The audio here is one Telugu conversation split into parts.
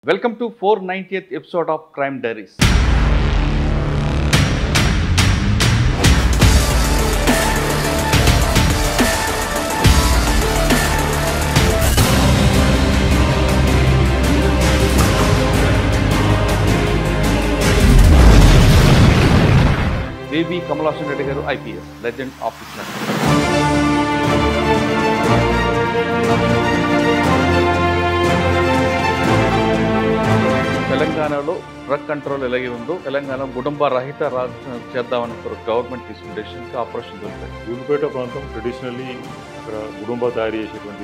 Welcome to 490th episode of Crime Diaries. V.B. Kamalasan Reddy garu IPS, legend officer. తెలంగాణలో డ్రగ్ కంట్రోల్ ఎలాగే ఉందో తెలంగాణ కుటుంబ రహిత రాజ్యం చేద్దామని గవర్నమెంట్ తీసుకున్న డెసిషన్కి ఆపరేషన్ దొరికాయి. యూనిపేట ప్రాంతం ట్రెడిషనల్లీ ఇక్కడ గుడుంబా తయారు చేసేటువంటి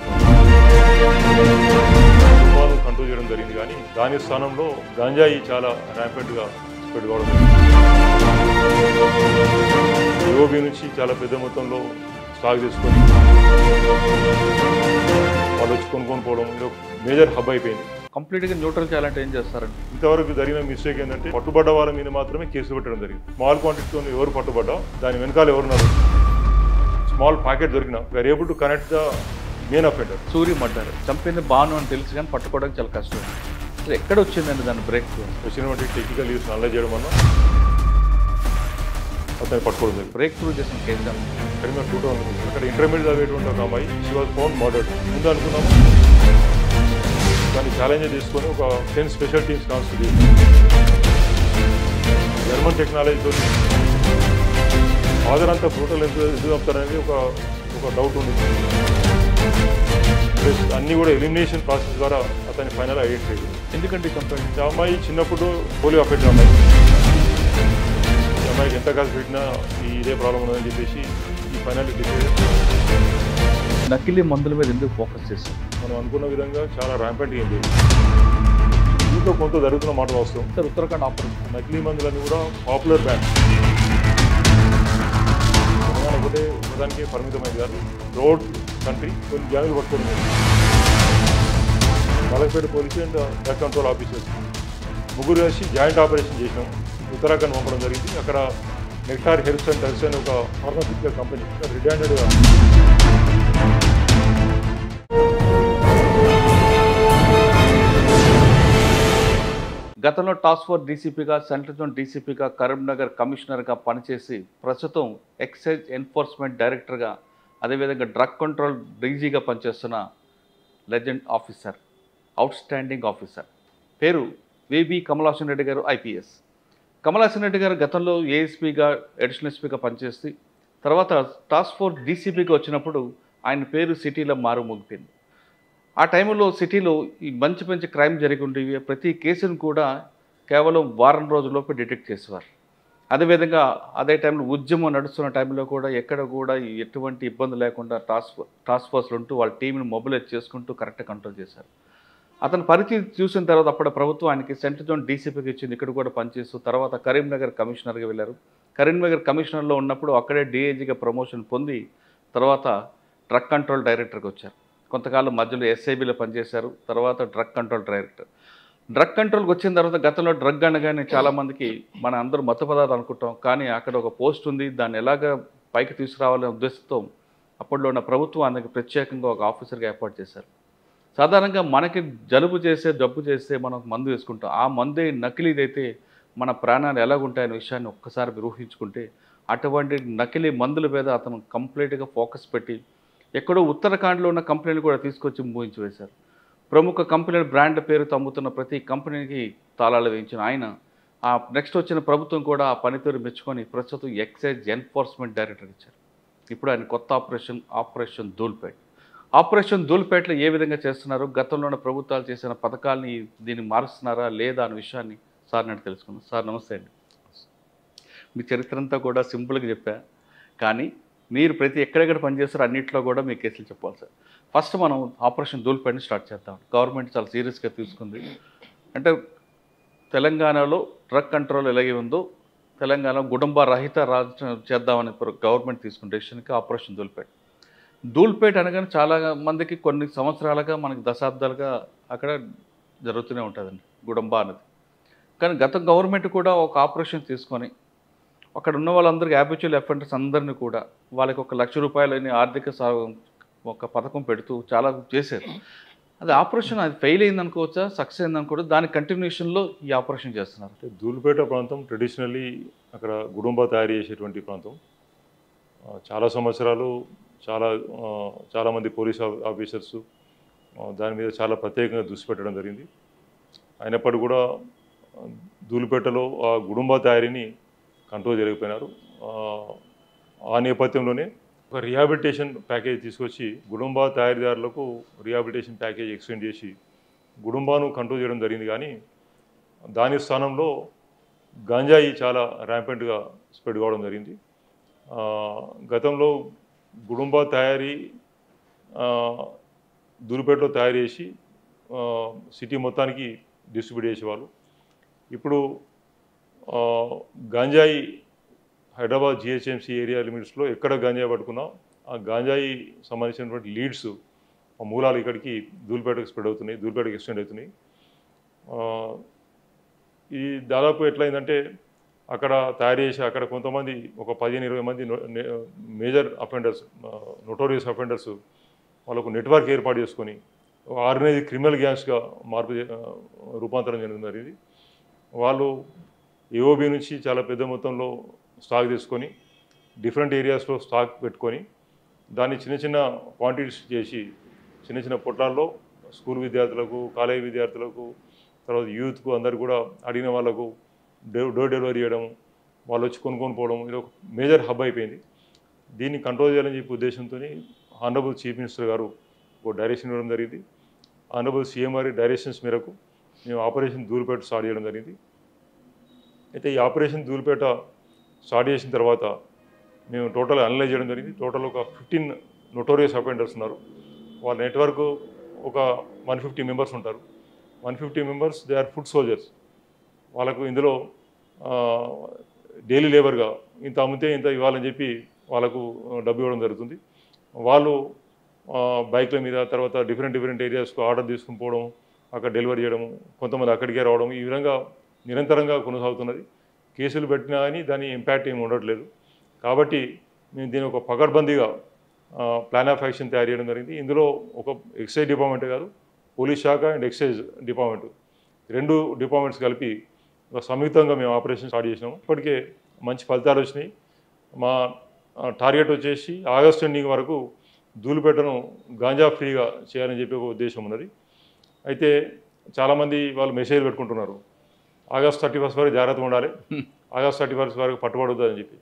కుటుంబాలను కంట్రోల్ చేయడం జరిగింది. కానీ దాని స్థానంలో గంజాయి చాలా ర్యాంపెంట్గా స్ప్రెడ్ కావడం యోబీ నుంచి చాలా పెద్ద మొత్తంలో స్టాక్ చేసుకొని వాళ్ళు వచ్చి కొనుక్కొని పోవడం ఇది మేజర్ హబ్ అయిపోయింది. కంప్లీట్గా న్యూట్రల్ చేయాలంటే ఏం చేస్తారండి? ఇంతవరకు జరిగిన మిస్టేక్ ఏంటంటే పట్టుబడ్డ వాళ్ళ మీద మాత్రమే కేసులు పెట్టడం జరిగింది. స్మాల్ క్వాంటిటీతో ఎవరు పట్టుబడ్డా దాని వెనకాల ఎవరున్నారు, స్మాల్ ప్యాకెట్ దొరికినా we are able to connect the main offender. Suri murder చంపింది బాను అని తెలుసు కానీ పట్టుకోవడానికి చాలా కష్టం. అసలు ఎక్కడ వచ్చిందండి దాని బ్రేక్? వచ్చినటువంటి టెక్నికల్ యూస్ అనలైజ్ చేయడం వల్ల అతన్ని పట్టుకోవడం జరిగింది. బ్రేక్ త్రూ చేసిన కేసు కరీంనగర్ 2000 అక్కడ ఇంటర్మీడియట్ చదివేటువంటి ఒక అమ్మాయి షీ వాజ్ ఫౌండ్ మర్డర్డ్. ముందు అనుకున్నాము దాన్ని ఛాలెంజ్ తీసుకొని ఒక 10 స్పెషల్ టీమ్స్ కాన్స్టిట్యూట్ జర్మన్ టెక్నాలజీతో ఫాదర్ అంతా బ్రూటల్ ఎందుకు చంపుతారనేది ఒక డౌట్ ఉంది. ప్లస్ అన్నీ కూడా ఎలిమినేషన్ ప్రాసెస్ ద్వారా అతన్ని ఫైనల్ ఐడెంటిఫై చేయాలి. ఎందుకంటే చంపండి ఆ అమ్మాయి చిన్నప్పుడు పోలియో అఫెక్ట్ అమ్మాయి, ఈ అమ్మాయికి ఎంత కాదు పెట్టినా ఇదే ప్రాబ్లం ఉందని చెప్పేసి ఈ ఫైనల్ డిసైడ్ నకిలీ మందుల మీద ఎందుకు ఫోకస్ చేస్తాం? మనం అనుకున్న విధంగా చాలా ర్యాంపెంట్గా ఏం లేదు. దీంట్లో కొంత జరుగుతున్న మాట వాస్తవం. సార్ ఉత్తరాఖండ్ ఆపరేషన్ నకిలీ మందులన్నీ కూడా పాపులర్ బ్రాండ్ తెలంగాణ ఒకటే ఉన్నదానికి పరిమితమైంది కాదు. రోడ్ కంట్రీ కొన్ని గ్యాంగులు పట్టుకోవడం Malakpet police and drug control officers ముగ్గురు కలిసి జాయింట్ ఆపరేషన్ చేసినాం. ఉత్తరాఖండ్ పంపడం జరిగింది. అక్కడ నెక్టార్ హెల్త్ అండ్ డ్రగ్స్ అనే ఒక ఫార్మాసిటికల్ కంపెనీ రెడ్ హ్యాండెడ్గా గతంలో టాస్క్ ఫోర్స్ డీసీపీగా, సెంట్రల్ జోన్ డీసీపీగా, కరీంనగర్ కమిషనర్గా పనిచేసి ప్రస్తుతం ఎక్సైజ్ ఎన్ఫోర్స్మెంట్ డైరెక్టర్గా, అదేవిధంగా డ్రగ్ కంట్రోల్ డీజీగా పనిచేస్తున్న legend officer, out standing officer, పేరు V.B. కమలాసన్ రెడ్డి గారు IPS. కమలాసన్ రెడ్డి గారు గతంలో ఏఎస్పీగా, అడిషనల్ ఎస్పీగా పనిచేసి తర్వాత టాస్క్ ఫోర్స్ డీసీపీగా వచ్చినప్పుడు ఆయన పేరు సిటీలో మారుమోగిపోయింది. ఆ టైంలో సిటీలో ఈ మంచి క్రైమ్ జరిగి ఉండేవి. ప్రతి కేసును కూడా కేవలం వారం రోజుల్లోపు డిటెక్ట్ చేసేవారు. అదేవిధంగా అదే టైంలో ఉద్యమం నడుస్తున్న టైంలో కూడా ఎక్కడ కూడా ఎటువంటి ఇబ్బంది లేకుండా టాస్క్ ఫోర్స్లు ఉంటూ వాళ్ళ టీంని మొబిలైజ్ చేసుకుంటూ కరెక్ట్గా కంట్రోల్ చేశారు. అతని పరిస్థితి చూసిన తర్వాత అప్పుడు ప్రభుత్వం ఆయనకి సెంట్రల్ జోన్ డీసీపీకి ఇచ్చింది. ఇక్కడ కూడా పనిచేస్తూ తర్వాత కరీంనగర్ కమిషనర్గా వెళ్ళారు. కరీంనగర్ కమిషనర్లో ఉన్నప్పుడు అక్కడే DIGగా ప్రమోషన్ పొంది తర్వాత డ్రగ్ కంట్రోల్ డైరెక్టర్కి వచ్చారు. కొంతకాలం మధ్యలో SIBలో పనిచేశారు. తర్వాత డ్రగ్ కంట్రోల్ డైరెక్టర్. డ్రగ్ కంట్రోల్కి వచ్చిన తర్వాత గతంలో డ్రగ్ అనగానే చాలామందికి మన అందరూ మత్తు పదార్థాలు అనుకుంటాం. కానీ అక్కడ ఒక పోస్ట్ ఉంది, దాన్ని ఎలాగ పైకి తీసుకురావాలనే ఉద్దేశంతో అప్పట్లో ఉన్న ప్రభుత్వం అందుకు ప్రత్యేకంగా ఒక ఆఫీసర్గా ఏర్పాటు చేశారు. సాధారణంగా మనకి జలుబు చేస్తే, జబ్బు చేస్తే మనం మందు వేసుకుంటాం. ఆ మందే నకిలీదైతే మన ప్రాణాలు ఎలాగుంటాయనే విషయాన్ని ఒక్కసారి మీరు ఊహించుకుంటే అటువంటి నకిలీ మందుల మీద అతను కంప్లీట్గా ఫోకస్ పెట్టి ఎక్కడో ఉత్తరాఖండ్లో ఉన్న కంపెనీలు కూడా తీసుకొచ్చి మూయించి వేశారు. ప్రముఖ కంపెనీల బ్రాండ్ పేరుతో అమ్ముతున్న ప్రతి కంపెనీకి తాళాలు వేయించిన ఆయన ఆ నెక్స్ట్ వచ్చిన ప్రభుత్వం కూడా ఆ పనితీరు మెచ్చుకొని ప్రస్తుతం ఎక్సైజ్ ఎన్ఫోర్స్మెంట్ డైరెక్టర్ ఇచ్చారు. ఇప్పుడు ఆయన కొత్త ఆపరేషన్ ధూల్పేట్. ఆపరేషన్ ధూల్పేటలో ఏ విధంగా చేస్తున్నారు, గతంలో ఉన్న ప్రభుత్వాలు చేసిన పథకాలని దీన్ని మారుస్తున్నారా లేదా అనే విషయాన్ని సార్ నేను తెలుసుకున్నాను. సార్ నమస్తే అండి. మీ చరిత్ర అంతా కూడా సింపుల్గా చెప్పా, కానీ మీరు ప్రతి ఎక్కడెక్కడ పనిచేస్తారో అన్నింటిలో కూడా మీ కేసులు చెప్పాలి సార్. ఫస్ట్ మనం ఆపరేషన్ ధూల్పేటని స్టార్ట్ చేద్దాం. గవర్నమెంట్ చాలా సీరియస్గా తీసుకుంది. అంటే తెలంగాణలో డ్రగ్ కంట్రోల్ ఎలాగే ఉందో తెలంగాణ కుటుంబ రహిత రాజ్యం చేద్దామని గవర్నమెంట్ తీసుకున్న డెసిషన్కి ఆపరేషన్ ధూల్పేట్. ధూల్పేట్ అనగానే చాలా మందికి కొన్ని సంవత్సరాలుగా మనకి దశాబ్దాలుగా అక్కడ జరుగుతూనే ఉంటుందండి గుడంబ అనేది. కానీ గత గవర్నమెంట్ కూడా ఒక ఆపరేషన్ తీసుకొని అక్కడ ఉన్న వాళ్ళందరికీ హ్యాబిచువల్ అఫెండర్స్ అందరినీ కూడా వాళ్ళకి 1,00,000 రూపాయలని ఆర్థిక ఒక పథకం పెడుతూ చాలా చేశారు. అది ఆపరేషన్ అది ఫెయిల్ అయింది అనుకోవచ్చా, సక్సెస్ అయింది అనుకోవచ్చు, దాని కంటిన్యూషన్లో ఈ ఆపరేషన్ చేస్తున్నారు. అంటే ధూళిపేట ప్రాంతం ట్రెడిషనల్లీ అక్కడ గుడుంబా తయారు చేసేటువంటి ప్రాంతం. చాలా సంవత్సరాలు చాలామంది పోలీస్ ఆఫీసర్స్ దాని మీద చాలా ప్రత్యేకంగా దృష్టి పెట్టడం జరిగింది. అయినప్పటికీ కూడా ధూళిపేటలో ఆ గుడుంబా తయారీని కంట్రోల్ చేయలేకపోయినారు. ఆ నేపథ్యంలోనే ఒక రిహాబిలిటేషన్ ప్యాకేజ్ తీసుకొచ్చి గుడుంబా తయారీదారులకు రిహాబిలిటేషన్ ప్యాకేజ్ ఎక్స్టెండ్ చేసి గుడుంబాను కంట్రోల్ చేయడం జరిగింది. కానీ దాని స్థానంలో గంజాయి చాలా ర్యాంపెంట్గా స్ప్రెడ్ కావడం జరిగింది. గతంలో గుడుంబా తయారీ ధూళిపేటలో తయారు చేసి సిటీ మొత్తానికి డిస్ట్రిబ్యూట్ చేసేవాళ్ళు. ఇప్పుడు గంజాయి హైదరాబాద్ జిహెచ్ఎంసీ ఏరియా లిమిట్స్లో ఎక్కడ గంజాయి పట్టుకున్నా ఆ గంజాయి సంబంధించినటువంటి లీడ్స్ ఆ మూలాలు ఇక్కడికి ధూళిపేటకు స్ప్రెడ్ అవుతున్నాయి, ధూళిపేటకు ఎక్స్టెండ్ అవుతున్నాయి. ఈ దాదాపు ఎట్లయిందంటే అక్కడ తయారు చేసి అక్కడ కొంతమంది ఒక 15-20 మంది మేజర్ అఫెండర్స్, నోటోరియస్ అఫెండర్స్ వాళ్ళకు నెట్వర్క్ ఏర్పాటు చేసుకొని ఆర్గనైజ్ క్రిమినల్ గ్యాంగ్స్గా రూపాంతరం చెందడం జరిగింది. వాళ్ళు ఏఓబి నుంచి చాలా పెద్ద మొత్తంలో స్టాక్ తీసుకొని డిఫరెంట్ ఏరియాస్లో స్టాక్ పెట్టుకొని దాన్ని చిన్న చిన్న క్వాంటిటీస్ చేసి చిన్న చిన్న పొట్లాల్లో స్కూల్ విద్యార్థులకు, కాలేజీ విద్యార్థులకు, తర్వాత యూత్కు అందరు కూడా అడిగిన వాళ్ళకు డోర్ డెలివరీ చేయడం, వాళ్ళు వచ్చి కొనుక్కొని పోవడం, ఇది ఒక మేజర్ హబ్ అయిపోయింది. దీన్ని కంట్రోల్ చేయాలని చెప్పి ఉద్దేశంతో ఆనరబుల్ చీఫ్ మినిస్టర్ గారు ఒక డైరెక్షన్ ఇవ్వడం జరిగింది. ఆనరబుల్ సీఎం గారి డైరెక్షన్స్ మేరకు మేము ఆపరేషన్ ధూళిపేట స్టార్ట్ చేయడం జరిగింది. అయితే ఈ ఆపరేషన్ ధూళిపేట స్టార్ట్ చేసిన తర్వాత మేము టోటల్ అనలైజ్ చేయడం జరిగింది. టోటల్ ఒక 15 నోటోరియస్ అఫెండర్స్ ఉన్నారు. వాళ్ళ నెట్వర్క్ ఒక 150 మెంబర్స్ ఉంటారు. 150 members they are foot soldiers. వాళ్ళకు ఇందులో డైలీ లేబర్గా ఇంత అమ్మితే ఇంత ఇవ్వాలని చెప్పి వాళ్ళకు డబ్బు ఇవ్వడం జరుగుతుంది. వాళ్ళు బైక్ల మీద తర్వాత డిఫరెంట్ ఏరియాస్కు ఆర్డర్ తీసుకుని పోవడం, అక్కడ డెలివరీ చేయడం, కొంతమంది అక్కడికే రావడం, ఈ విధంగా నిరంతరంగా కొనసాగుతున్నది. కేసులు పెట్టినా కానీ దాని ఇంపాక్ట్ ఏమి ఉండట్లేదు. కాబట్టి మేము దీని ఒక పకడ్బందీగా ప్లాన్ ఆఫ్ యాక్షన్ తయారు చేయడం జరిగింది. ఇందులో ఒక ఎక్సైజ్ డిపార్ట్మెంట్ కాదు, పోలీస్ శాఖ అండ్ ఎక్సైజ్ డిపార్ట్మెంట్ 2 డిపార్ట్మెంట్స్ కలిపి ఒక సంయుక్తంగా మేము ఆపరేషన్ స్టార్ట్ చేసినాము. ఇప్పటికే మంచి ఫలితాలు వచ్చినాయి. మా టార్గెట్ వచ్చేసి ఆగస్టు ఎండింగ్ వరకు ధూళిపేటను గాంజా ఫ్రీగా చేయాలని చెప్పి ఒక ఉద్దేశం ఉన్నది. అయితే చాలామంది వాళ్ళు మెసేజ్ పెట్టుకుంటున్నారు, ఆగస్ట్ 31 వరకు జాగ్రత్తగా ఉండాలి, ఆగస్ట్ 31 వరకు పట్టుబడొద్దు అని చెప్పి.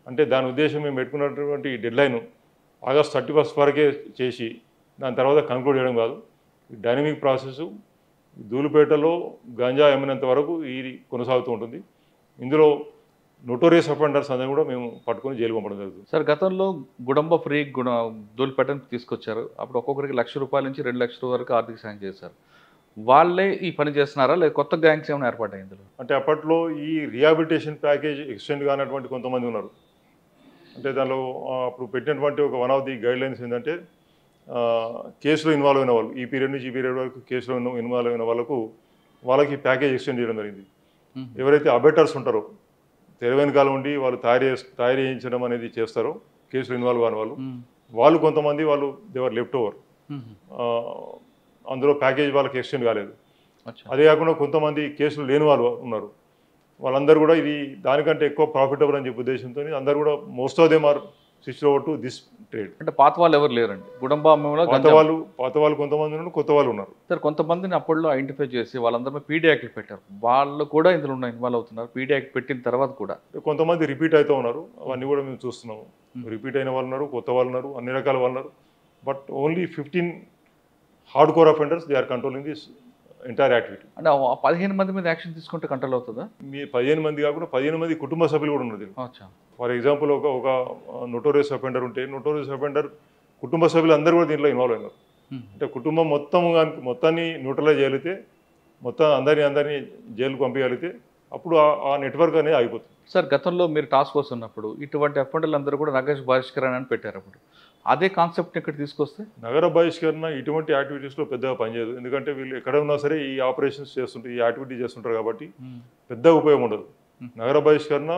అంటే దాని ఉద్దేశం మేము పెట్టుకున్నటువంటి డెడ్లైన్ ఆగస్ట్ 31 వరకే చేసి దాని తర్వాత కన్క్లూడ్ చేయడం కాదు. డైనమిక్ ప్రాసెస్ ధూళిపేటలో గంజా అమ్మినంత వరకు ఇది కొనసాగుతూ ఉంటుంది. ఇందులో నోటోరియస్ అఫెండర్స్ అందరూ కూడా మేము పట్టుకొని జైలు పంపడం జరుగుతుంది. సార్, గతంలో గుడంబ ఫ్రీ ధూళిపేటను తీసుకొచ్చారు. అప్పుడు ఒక్కొక్కరికి ₹1,00,000 నుంచి ₹2,00,000 వరకు ఆర్థిక సాయం చేశారు. వాళ్ళే ఈ పని చేస్తున్నారా, లేదా కొత్త గ్యాంగ్స్ ఏమైనా ఏర్పడ్డాయి ఇందులో? అంటే అప్పట్లో ఈ రిహాబిలిటేషన్ ప్యాకేజ్ ఎక్స్టెండ్ కానటువంటి కొంతమంది ఉన్నారు. అంటే దానిలో అప్పుడు పెట్టినటువంటి one of the guide lines ఏంటంటే కేసులో ఇన్వాల్వ్ అయిన వాళ్ళు, ఈ పీరియడ్ నుంచి ఈ పీరియడ్ వరకు కేసులో ఇన్వాల్వ్ అయిన వాళ్ళకి ప్యాకేజ్ ఎక్స్టెండ్ చేయడం జరిగింది. ఎవరైతే అబెటర్స్ ఉంటారో, తెర వెనకాల ఉండి వాళ్ళు తయారు చేయించడం అనేది చేస్తారో, కేసులో ఇన్వాల్వ్ కాని వాళ్ళు కొంతమంది దేవర్ లెఫ్ట్ ఓవర్, అందులో ప్యాకేజ్ వాళ్ళకి ఎక్స్టెండ్ కాలేదు. అదే కాకుండా కొంతమంది కేసులు లేని వాళ్ళు ఉన్నారు. వాళ్ళందరూ కూడా ఇది దానికంటే ఎక్కువ ప్రాఫిటబుల్ అని చెప్పే ఉద్దేశంతో అందరూ కూడా most of them are switch over to this trade. అంటే పాత వాళ్ళు ఎవరు లేరండి గుడంబ అమ్మలో? పాత వాళ్ళు కొంతమంది ఉన్నారు, కొత్త వాళ్ళు ఉన్నారు. సార్, కొంతమందిని అప్పట్లో ఐడెంటిఫై చేసి వాళ్ళందరూ పీడీ యాక్ట్లు పెట్టారు. వాళ్ళు కూడా ఇందులో ఇన్వాల్వ్ అవుతున్నారు. పీడీ యాక్ట్ పెట్టిన తర్వాత కూడా కొంతమంది రిపీట్ అవుతూ ఉన్నారు. అవన్నీ కూడా మేము చూస్తున్నాము. రిపీట్ అయిన వాళ్ళు ఉన్నారు, కొత్త వాళ్ళు ఉన్నారు, అన్ని రకాల వాళ్ళు ఉన్నారు. But only 15 hardcore offenders they are controlling this entire activity. అంటే 15 మంది మీద యాక్షన్ తీసుకుంటే కంట్రోల్ అవుతుందా? మీ 15 మంది కాకుండా 15 మంది కుటుంబ సభ్యులు కూడా ఉన్నారు. ఫర్ ఎగ్జాంపుల్ ఒక నోటోరియస్ అఫెండర్ ఉంటే నోటోరియస్ అఫెండర్ కుటుంబ సభ్యులు అందరూ కూడా దీంట్లో ఇన్వాల్వ్ అయినారు. అంటే కుటుంబం మొత్తాన్ని న్యూట్రలైజ్ చేయగలిగితే, అందరినీ జైలుకు పంపించగలిగితే అప్పుడు ఆ నెట్వర్క్ అనేది ఆగిపోతుంది. సార్, గతంలో మీరు టాస్క్ ఫోర్స్ ఉన్నప్పుడు ఇటువంటి అఫెండర్లు అందరూ కూడా నగర బహిష్కరణ అని పెట్టారు. అప్పుడు అదే కాన్సెప్ట్ ఇక్కడ తీసుకొస్తే నగర బహిష్కరణ ఇటువంటి యాక్టివిటీస్లో పెద్దగా పనిచేయదు. ఎందుకంటే వీళ్ళు ఎక్కడ ఉన్నా సరే ఈ ఆపరేషన్స్ చేస్తుంటారు, ఈ యాక్టివిటీ చేస్తుంటారు కాబట్టి పెద్ద ఉపయోగం ఉండదు. నగర బహిష్కరణ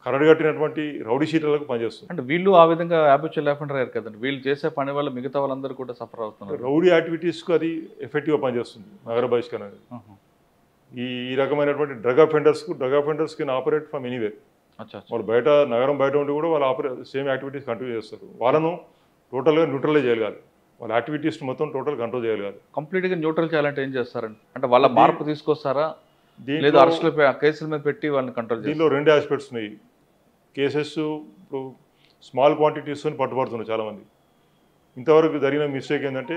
కరడుగట్టినటువంటి రౌడీ షీటర్లకు పనిచేస్తుంది. అంటే వీళ్ళు ఆ విధంగా హ్యాబిచువల్ అఫెండర్ అయ్యారు కదండి. వీళ్ళు చేసే పని వల్ల మిగతా వాళ్ళందరూ కూడా సఫర్ అవుతున్నారు. రౌడీ యాక్టివిటీస్కు అది ఎఫెక్టివ్గా పనిచేస్తుంది నగర బహిష్కరణ అనేది. ఈ రకమైనటువంటి drug offenders can operate from anywhere. వాళ్ళు బయట నగరం బయట ఉండి కూడా వాళ్ళు సేమ్ యాక్టివిటీస్ కంటిన్యూ చేస్తారు. వాళ్ళను టోటల్గా న్యూట్రలైజ్ చేయగలగాలి. వాళ్ళ యాక్టివిటీస్ మొత్తం టోటల్ కంట్రోల్ చేయగలగాలి. కంప్లీట్గా న్యూట్రల్ చేయాలంటే ఏం చేస్తారండి? అంటే వాళ్ళ మార్పు తీసుకొస్తారా, లేదా అరెస్టులు కేసుల మీద పెట్టి వాళ్ళని కంట్రోల్ చేస్తారు? దీనిలో 2 ఆస్పెక్ట్స్ ఉన్నాయి. కేసెస్ ఇప్పుడు స్మాల్ క్వాంటిటీస్తో పట్టుబడుతున్నారు చాలామంది. ఇంతవరకు జరిగిన మిస్టేక్ ఏంటంటే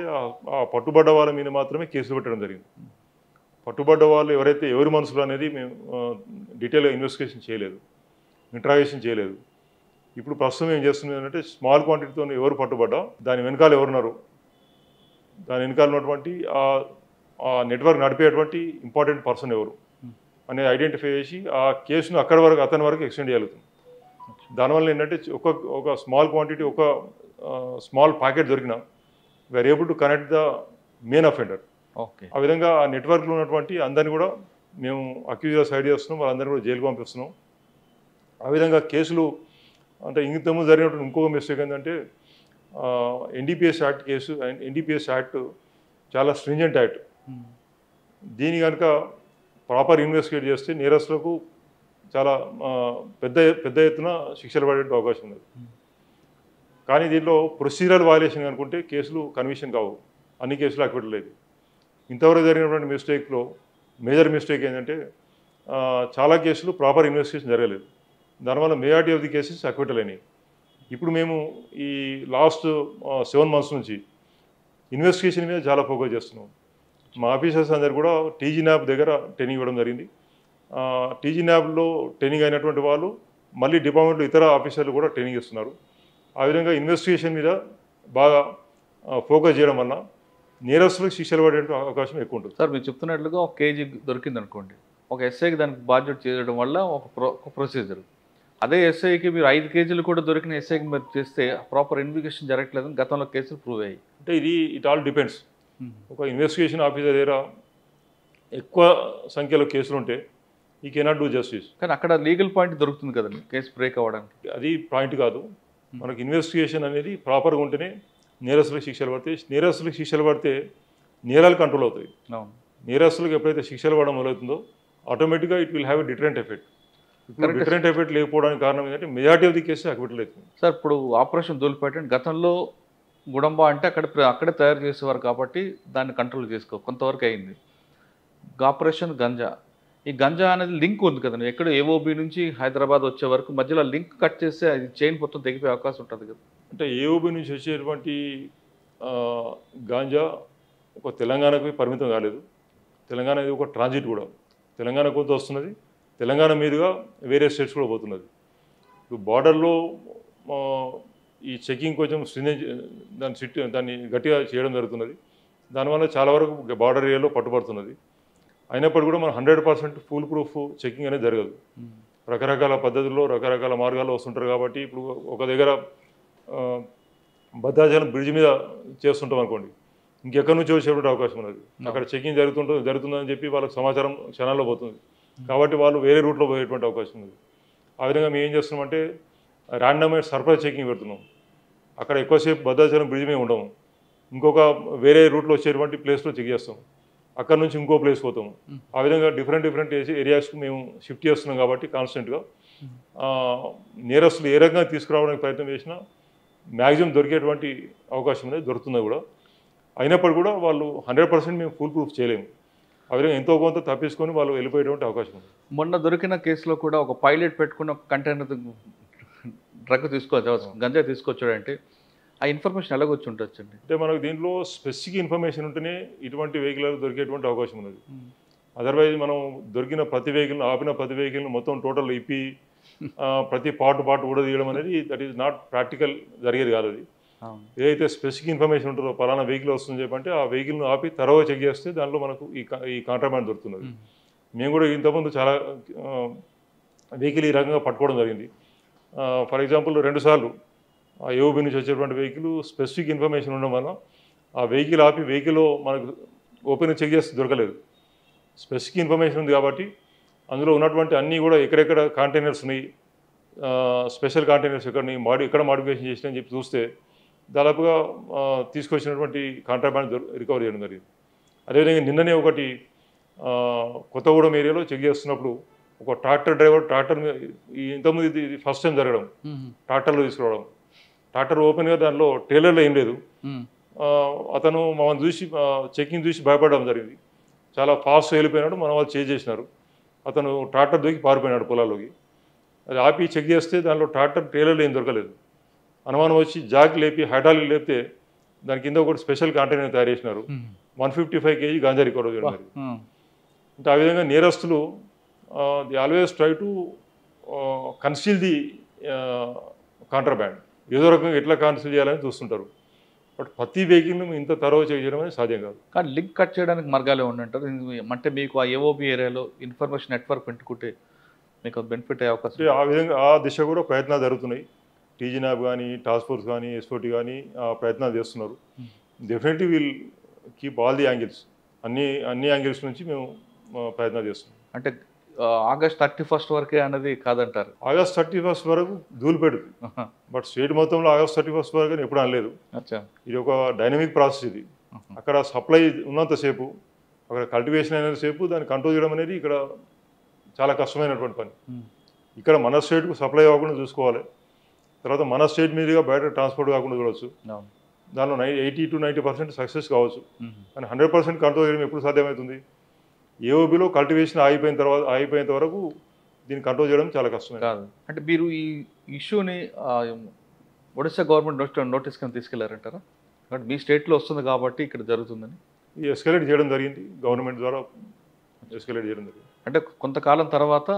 ఆ పట్టుబడ్డ వాళ్ళ మీద మాత్రమే కేసులు పెట్టడం జరిగింది. పట్టుబడ్డ వాళ్ళు ఎవరి మనుషులు అనేది మేము డీటెయిల్గా ఇన్వెస్టిగేషన్ చేయలేదు, ఇంట్రాగేషన్ చేయలేదు. ఇప్పుడు ప్రస్తుతం ఏం చేస్తుంది అంటే స్మాల్ క్వాంటిటీతో ఎవరు పట్టుబడ్డా దాని వెనకాల ఎవరున్నారు, దాని వెనకాల ఉన్నటువంటి ఆ నెట్వర్క్ నడిపేటువంటి ఇంపార్టెంట్ పర్సన్ ఎవరు అనేది ఐడెంటిఫై చేసి ఆ కేసును అతని వరకు ఎక్స్టెండ్ చేయగలుగుతుంది. దానివల్ల ఏంటంటే ఒక స్మాల్ క్వాంటిటీ, ఒక స్మాల్ ప్యాకెట్ దొరికినా we are able to connect the main offender. ఆ విధంగా ఆ నెట్వర్క్లో ఉన్నటువంటి అందరినీ కూడా మేము అక్యూజ్గా సైడ్ చేస్తున్నాం, వాళ్ళందరినీ కూడా జైలుకు పంపిస్తున్నాం. ఆ విధంగా కేసులు అంటే ఇంతకుముందు జరిగినటువంటి ఇంకొక మిస్టేక్ ఏంటంటే ఎన్డీపీఎస్ యాక్ట్ చాలా స్ట్రింజెంట్ యాక్ట్. దీని కనుక ప్రాపర్ ఇన్వెస్టిగేట్ చేస్తే నేరస్తులకు చాలా పెద్ద ఎత్తున శిక్షలు పడే అవకాశం ఉంది. కానీ దీంట్లో ప్రొసీజరల్ వయలేషన్ అనుకుంటే కేసులు కన్విక్షన్ కావు, అన్ని కేసులు అక్విటల్ లేదు. ఇంతవరకు జరిగినటువంటి మిస్టేక్లో మేజర్ మిస్టేక్ ఏంటంటే చాలా కేసులు ప్రాపర్ ఇన్వెస్టిగేషన్ జరగలేదు. దానివల్ల majority of the cases acquittal అయినాయి. ఇప్పుడు మేము ఈ లాస్ట్ 7 months నుంచి ఇన్వెస్టిగేషన్ మీద చాలా ఫోకస్ చేస్తున్నాం. మా ఆఫీసర్స్ అందరు కూడా టీజీ న్యాబ్ దగ్గర ట్రైనింగ్ ఇవ్వడం జరిగింది. టీజీ న్యాబ్లో ట్రైనింగ్ అయినటువంటి వాళ్ళు మళ్ళీ డిపార్ట్మెంట్లో ఇతర ఆఫీసర్లు కూడా ట్రైనింగ్ ఇస్తున్నారు. ఆ విధంగా ఇన్వెస్టిగేషన్ మీద బాగా ఫోకస్ చేయడం వల్ల నేరస్తులకు శిక్షలు పడే అవకాశం ఎక్కువ ఉంటుంది. సార్, మీరు చెప్తున్నట్లుగా 1 kg దొరికింది అనుకోండి, ఒక ఎస్ఐకి దానికి బాధ్యత చేయడం వల్ల ఒక ప్రొసీజర్. అదే ఎస్ఐకి మీరు 5 kg కూడా దొరికిన ఎస్ఐకి మీరు చేస్తే ప్రాపర్ ఇన్వెస్టిగేషన్ జరగట్లేదని గతంలో కేసులు ప్రూవ్ అయ్యాయి. అంటే ఇట్ ఆల్ డిపెండ్స్. ఒక ఇన్వెస్టిగేషన్ ఆఫీసర్ దగ్గర ఎక్కువ సంఖ్యలో కేసులు ఉంటే ఈ కెనాట్ డూ జస్టిస్. కానీ అక్కడ లీగల్ పాయింట్ దొరుకుతుంది కదండి కేసు బ్రేక్ అవ్వడానికి. అది పాయింట్ కాదు. మనకు ఇన్వెస్టిగేషన్ అనేది ప్రాపర్గా ఉంటేనే నేరస్తులకు శిక్షలు పడతాయి. నేరస్తులకు శిక్షలు పడితే నేరాలు కంట్రోల్ అవుతాయి. నేరస్తులకు ఎప్పుడైతే శిక్షలు పడడం మొదలవుతుందో ఆటోమేటిక్గా it will have a different effect. ఇప్పుడు డిఫరెంట్ ఎఫెక్ట్ లేకపోవడానికి కారణం ఏంటంటే majority of the cases acquittal అవుతుంది. సార్, ఇప్పుడు ఆపరేషన్ దూలిపేట గతంలో గుడంబా అంటే అక్కడే తయారు చేసేవారు కాబట్టి దాన్ని కంట్రోల్ కొంతవరకు అయింది. ఆపరేషన్ గంజా, ఈ గంజా అనేది లింక్ ఉంది కదండి, ఎక్కడ ఏఓబి నుంచి హైదరాబాద్ వచ్చే వరకు మధ్యలో లింక్ కట్ చేస్తే అది చైన్ మొత్తం తెగిపోయే అవకాశం ఉంటుంది కదా. అంటే ఏఓబి నుంచి వచ్చేటువంటి గాంజా ఒక తెలంగాణకు పరిమితం కాలేదు. తెలంగాణ ఇది ఒక ట్రాన్జిట్ కూడా. తెలంగాణ కొంత వస్తున్నది, తెలంగాణ మీదుగా వేరే స్టేట్స్ కూడా పోతున్నది. ఇప్పుడు బార్డర్లో ఈ చెకింగ్ కొంచెం దాన్ని గట్టిగా చేయడం జరుగుతున్నది. దానివల్ల చాలా వరకు బార్డర్ ఏరియాలో పట్టుబడుతున్నది. అయినప్పుడు కూడా మనం 100% ఫుల్ ప్రూఫ్ చెకింగ్ అనేది జరగదు. రకరకాల పద్ధతుల్లో రకరకాల మార్గాల్లో వస్తుంటారు కాబట్టి ఇప్పుడు ఒక దగ్గర భద్రాచలం బ్రిడ్జ్ మీద చేస్తుంటాం అనుకోండి, ఇంకెక్కడి నుంచి వచ్చేటువంటి అవకాశం ఉన్నది. అక్కడ చెకింగ్ జరుగుతుందని చెప్పి వాళ్ళకి సమాచారం క్షణాల్లో పోతుంది కాబట్టి వాళ్ళు వేరే రూట్లో పోయేటువంటి అవకాశం ఉంది. ఆ విధంగా మేము ఏం చేస్తున్నామంటే ర్యాండమైజ్ సర్ప్రైజ్ చెకింగ్ పెడుతున్నాం. అక్కడ ఎక్కువసేపు భద్రాచలం బ్రిడ్జ్ మీద ఉండము, ఇంకొక వేరే రూట్లో వచ్చేటువంటి ప్లేస్లో చెక్ చేస్తాం, అక్కడ నుంచి ఇంకో ప్లేస్ పోతాము. ఆ విధంగా డిఫరెంట్ ఏరియాస్కి మేము షిఫ్ట్ చేస్తున్నాం కాబట్టి కాన్స్టెంట్గా నేరస్తులు ఏ రకంగా తీసుకురావడానికి ప్రయత్నం చేసినా మ్యాక్సిమం దొరికేటువంటి అవకాశం అనేది దొరుకుతుంది కూడా. అయినప్పుడు కూడా వాళ్ళు 100% మేము ఫుల్ ప్రూఫ్ చేయలేము. ఆ విధంగా ఎంతో కొంత తప్పించుకొని వాళ్ళు వెళ్ళిపోయేటువంటి అవకాశం ఉంది. మొన్న దొరికిన కేసులో కూడా ఒక పైలట్ పెట్టుకున్న ఒక కంటైనర్ డ్రగ్ గంజా తీసుకొచ్చాడంటే ఆ ఇన్ఫర్మేషన్ ఎలాగొచ్చి ఉండొచ్చండి? అంటే మనకు దీంట్లో స్పెసిఫిక్ ఇన్ఫర్మేషన్ ఉంటేనే ఇటువంటి వెహికల్ దొరికేటువంటి అవకాశం ఉన్నది. అదర్వైజ్ మనం దొరికిన ప్రతి వెహికల్ని ఆపిన ప్రతి వెహికల్ని మొత్తం టోటల్ ఇప్పి ప్రతి పార్ట్ కూడా తీయడం అనేది దట్ ఈస్ నాట్ ప్రాక్టికల్, జరిగేది కాదు. అది ఏదైతే స్పెసిఫిక్ ఇన్ఫర్మేషన్ ఉంటుందో పలానా వెహికల్ వస్తుందని చెప్పంటే ఆ వెహికల్ను ఆపి తరవగా చెక్ చేస్తే దాంట్లో మనకు ఈ కాంట్రాబ్యాండ్ దొరుకుతున్నది. మేము కూడా ఇంతకుముందు చాలా వెహికల్ ఈ రకంగా పట్టుకోవడం జరిగింది. ఫర్ ఎగ్జాంపుల్ 2 సార్లు ఆ ఏఓబి నుంచి వచ్చేటువంటి వెహికల్ స్పెసిఫిక్ ఇన్ఫర్మేషన్ ఉండడం వల్ల ఆ వెహికల్ ఆపి వెహికల్లో మనకు ఓపెన్ చెక్ చేస్తే దొరకలేదు. స్పెసిఫిక్ ఇన్ఫర్మేషన్ ఉంది కాబట్టి అందులో ఉన్నటువంటి అన్నీ కూడా ఎక్కడెక్కడ కంటైనర్స్ ఉన్నాయి, స్పెషల్ కంటైనర్స్ ఎక్కడ మాడిఫికేషన్ చేసినా అని చెప్పి చూస్తే దాదాపుగా తీసుకొచ్చినటువంటి కాంట్రాబ్యాండ్ రికవర్ చేయడం జరిగింది. అదేవిధంగా నిన్ననే ఒకటి కొత్తగూడెం ఏరియాలో చెక్ చేస్తున్నప్పుడు ఒక ట్రాక్టర్ డ్రైవర్ ట్రాక్టర్ మీద ఇంతకుముందు ఇది ఫస్ట్ టైం జరగడం, ట్రాక్టర్లో తీసుకురావడం, ట్రాక్టర్ ఓపెన్గా దానిలో ట్రైలర్లో ఏం లేదు. అతను మమ్మల్ని చూసి చెకింగ్ చూసి భయపడడం జరిగింది. చాలా ఫాస్ట్ వెళ్ళిపోయినాడు, మన వాళ్ళు చేజ్ చేసినారు. అతను ట్రాక్టర్ దూకి పారిపోయినాడు పొలాల్లోకి. అది ఆపి చెక్ చేస్తే దానిలో ట్రాక్టర్ ట్రైలర్లో ఏం దొరకలేదు. అనుమానం వచ్చి జాక్ లేపి హైడ్రాలిక్ లేపితే దాని కింద ఒకటి స్పెషల్ కంటైనర్ తయారు చేసినారు. 155 kg గాంజా రికవర్ చేయడం జరిగింది. అంటే ఆ విధంగా నేరస్తులు the always try to conceal the contraband. ఏదో రకంగా ఎట్లా కన్సీల్ చేయాలని చూస్తుంటారు. బట్ ప్రతి వెహికల్ను ఇంత తరవ చేయడం అనేది సాధ్యం కాదు. కానీ లింక్ కట్ చేయడానికి మార్గాలే ఉండంటారు. అంటే మీకు ఆ ఏఓబి ఏరియాలో ఇన్ఫర్మేషన్ నెట్వర్క్ పెట్టుకుంటే మీకు బెనిఫిట్ అయ్యే అవకాశం. ఆ విధంగా ఆ దిశ కూడా ప్రయత్నాలు జరుగుతున్నాయి. టీజీ న్యాబ్ కానీ, టాస్క్ ఫోర్స్ కానీ, ఎస్ఓటీ కానీ ప్రయత్నాలు చేస్తున్నారు. Definitely will keep all the angles, అన్ని యాంగిల్స్ నుంచి మేము ప్రయత్నాలు చేస్తున్నాం. అంటే ఆగస్ట్ 31 వరకే అన్నది కాదంటారు. ఆగస్ట్ 31 వరకు ధూళిపెడుతుంది. బట్ స్టేట్ మొత్తంలో ఆగస్ట్ 31 వరకు ఎప్పుడు అనలేదు. ఇది ఒక డైనమిక్ ప్రాసెస్. ఇది అక్కడ సప్లై ఉన్నంతసేపు, అక్కడ కల్టివేషన్ అయినంతసేపు దాన్ని కంట్రోల్ చేయడం అనేది ఇక్కడ చాలా కష్టమైనటువంటి పని. ఇక్కడ మన స్టేట్కు సప్లై కాకుండా చూసుకోవాలి. తర్వాత మన స్టేట్ మీదుగా బయట ట్రాన్స్పోర్ట్ కాకుండా చూడవచ్చు. దానిలో 80 to 90% సక్సెస్ కావచ్చు. కానీ 100% కంట్రోల్ చేయడం ఎప్పుడు సాధ్యమవుతుంది? ఏఓబిలో కల్టివేషన్ ఆగిపోయేంత వరకు దీన్ని కంట్రోల్ చేయడం చాలా కష్టమే. కాదు అంటే మీరు ఈ ఇష్యూని ఒడిశా గవర్నమెంట్ నోటీస్ కింద తీసుకెళ్లారంటారా? అంటే మీ స్టేట్లో వస్తుంది కాబట్టి ఇక్కడ జరుగుతుందని ఎస్కలేట్ చేయడం జరిగింది. గవర్నమెంట్ ద్వారా ఎస్కలేట్ చేయడం జరిగింది. అంటే కొంతకాలం తర్వాత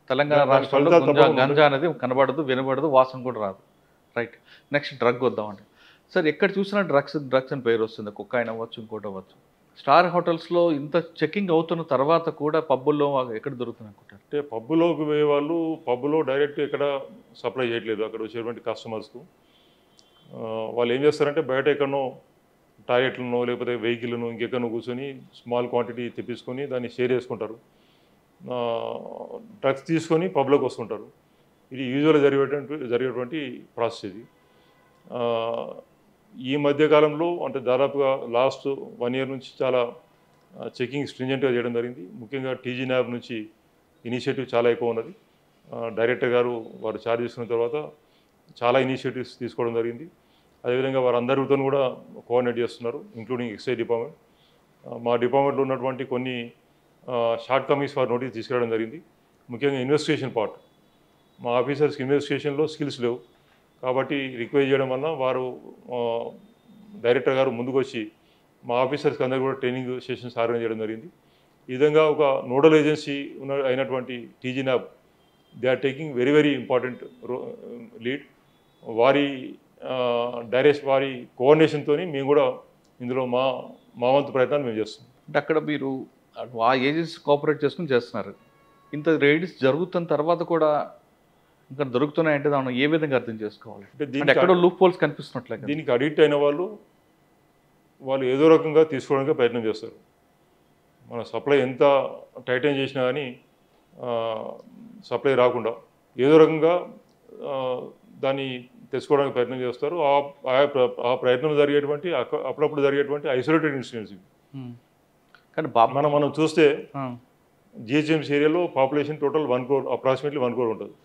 తెలంగాణ రాష్ట్రంలో గంజా అనేది కనబడదు, వినబడదు, వాసన కూడా రాదు. రైట్. నెక్స్ట్ డ్రగ్ వద్దామండి. సార్ ఎక్కడ చూసినా డ్రగ్స్ అని పేరు వస్తుంది. కుక్కాయిన్ అవ్వచ్చు, ఇంకోటి అవ్వచ్చు. స్టార్ హోటల్స్లో ఇంత చెకింగ్ అవుతున్న తర్వాత కూడా పబ్బుల్లో ఎక్కడ దొరుకుతుంది అనుకుంటారు? అంటే పబ్బులోకి పోయే వాళ్ళు పబ్బులో డైరెక్ట్ ఎక్కడ సప్లై చేయట్లేదు. అక్కడ వచ్చేటువంటి కస్టమర్స్కు వాళ్ళు ఏం చేస్తారంటే బయట ఎక్కడనో టాయిలెట్లను లేకపోతే వెహికల్ను ఇంకెక్కడో కూర్చొని స్మాల్ క్వాంటిటీ తెప్పించుకొని దాన్ని షేర్ చేసుకుంటారు. డ్రగ్స్ తీసుకొని పబ్లోకి వస్తుంటారు. ఇది యూజువల్గా జరిగేటువంటి ప్రాసెస్ ఇది. ఈ మధ్యకాలంలో అంటే దాదాపుగా లాస్ట్ 1 year నుంచి చాలా చెకింగ్ స్ట్రింజెంట్గా చేయడం జరిగింది. ముఖ్యంగా టీజీ న్యాబ్ నుంచి ఇనిషియేటివ్ చాలా ఎక్కువ ఉన్నది. డైరెక్టర్ గారు వారు ఛార్జ్ తీసుకున్న తర్వాత చాలా ఇనిషియేటివ్స్ తీసుకోవడం జరిగింది. అదేవిధంగా వారందరితో కూడా కోఆర్డినేట్ చేస్తున్నారు, ఇంక్లూడింగ్ ఎక్సైజ్ డిపార్ట్మెంట్. మా డిపార్ట్మెంట్లో ఉన్నటువంటి కొన్ని షార్ట్ కమింగ్స్ వారు నోటీస్ తీసుకురావడం జరిగింది. ముఖ్యంగా ఇన్వెస్టిగేషన్ పార్ట్, మా ఆఫీసర్స్కి ఇన్వెస్టిగేషన్లో స్కిల్స్ లేవు కాబట్టి రిక్వెస్ట్ చేయడం వల్ల వారు డైరెక్టర్ గారు ముందుకు వచ్చి మా ఆఫీసర్స్కి అందరూ కూడా ట్రైనింగ్ సెషన్స్ ఆర్గనైజ్ చేయడం జరిగింది. ఈ విధంగా ఒక నోడల్ ఏజెన్సీ అయినటువంటి TG NAB they are taking very very important lead. వారి వారి కోఆర్డినేషన్తో మేము కూడా ఇందులో మా వంతు ప్రయత్నాలు మేము చేస్తున్నాం. అంటే అక్కడ మీరు ఆ ఏజెన్సీ కోఆపరేట్ చేసుకుని చేస్తున్నారు. ఇంత రైడ్స్ జరుగుతున్న తర్వాత కూడా ఇంకా దొరుకుతున్నాయంటే దాన్ని ఏ విధంగా అర్థం చేసుకోవాలి? అంటే ఎక్కడో లూప్ హోల్స్ కనిపిస్తున్నట్లే. దీనికి అడిక్ట్ అయిన వాళ్ళు ఏదో రకంగా తీసుకోవడానికి ప్రయత్నం చేస్తారు. మన సప్లై ఎంత టైటైన్ చేసినా కానీ సప్లై రాకుండా ఏదో రకంగా దాన్ని తెచ్చుకోవడానికి ప్రయత్నం చేస్తారు. ఆ ప్రయత్నం జరిగేటువంటి అప్పుడప్పుడు జరిగేటువంటి ఐసోలేటెడ్ ఇన్సిడెంట్స్. కానీ మనం చూస్తే జిహెచ్ఎంసీ ఏరియాలో population total 1 crore, approximately 1 crore ఉంటుంది.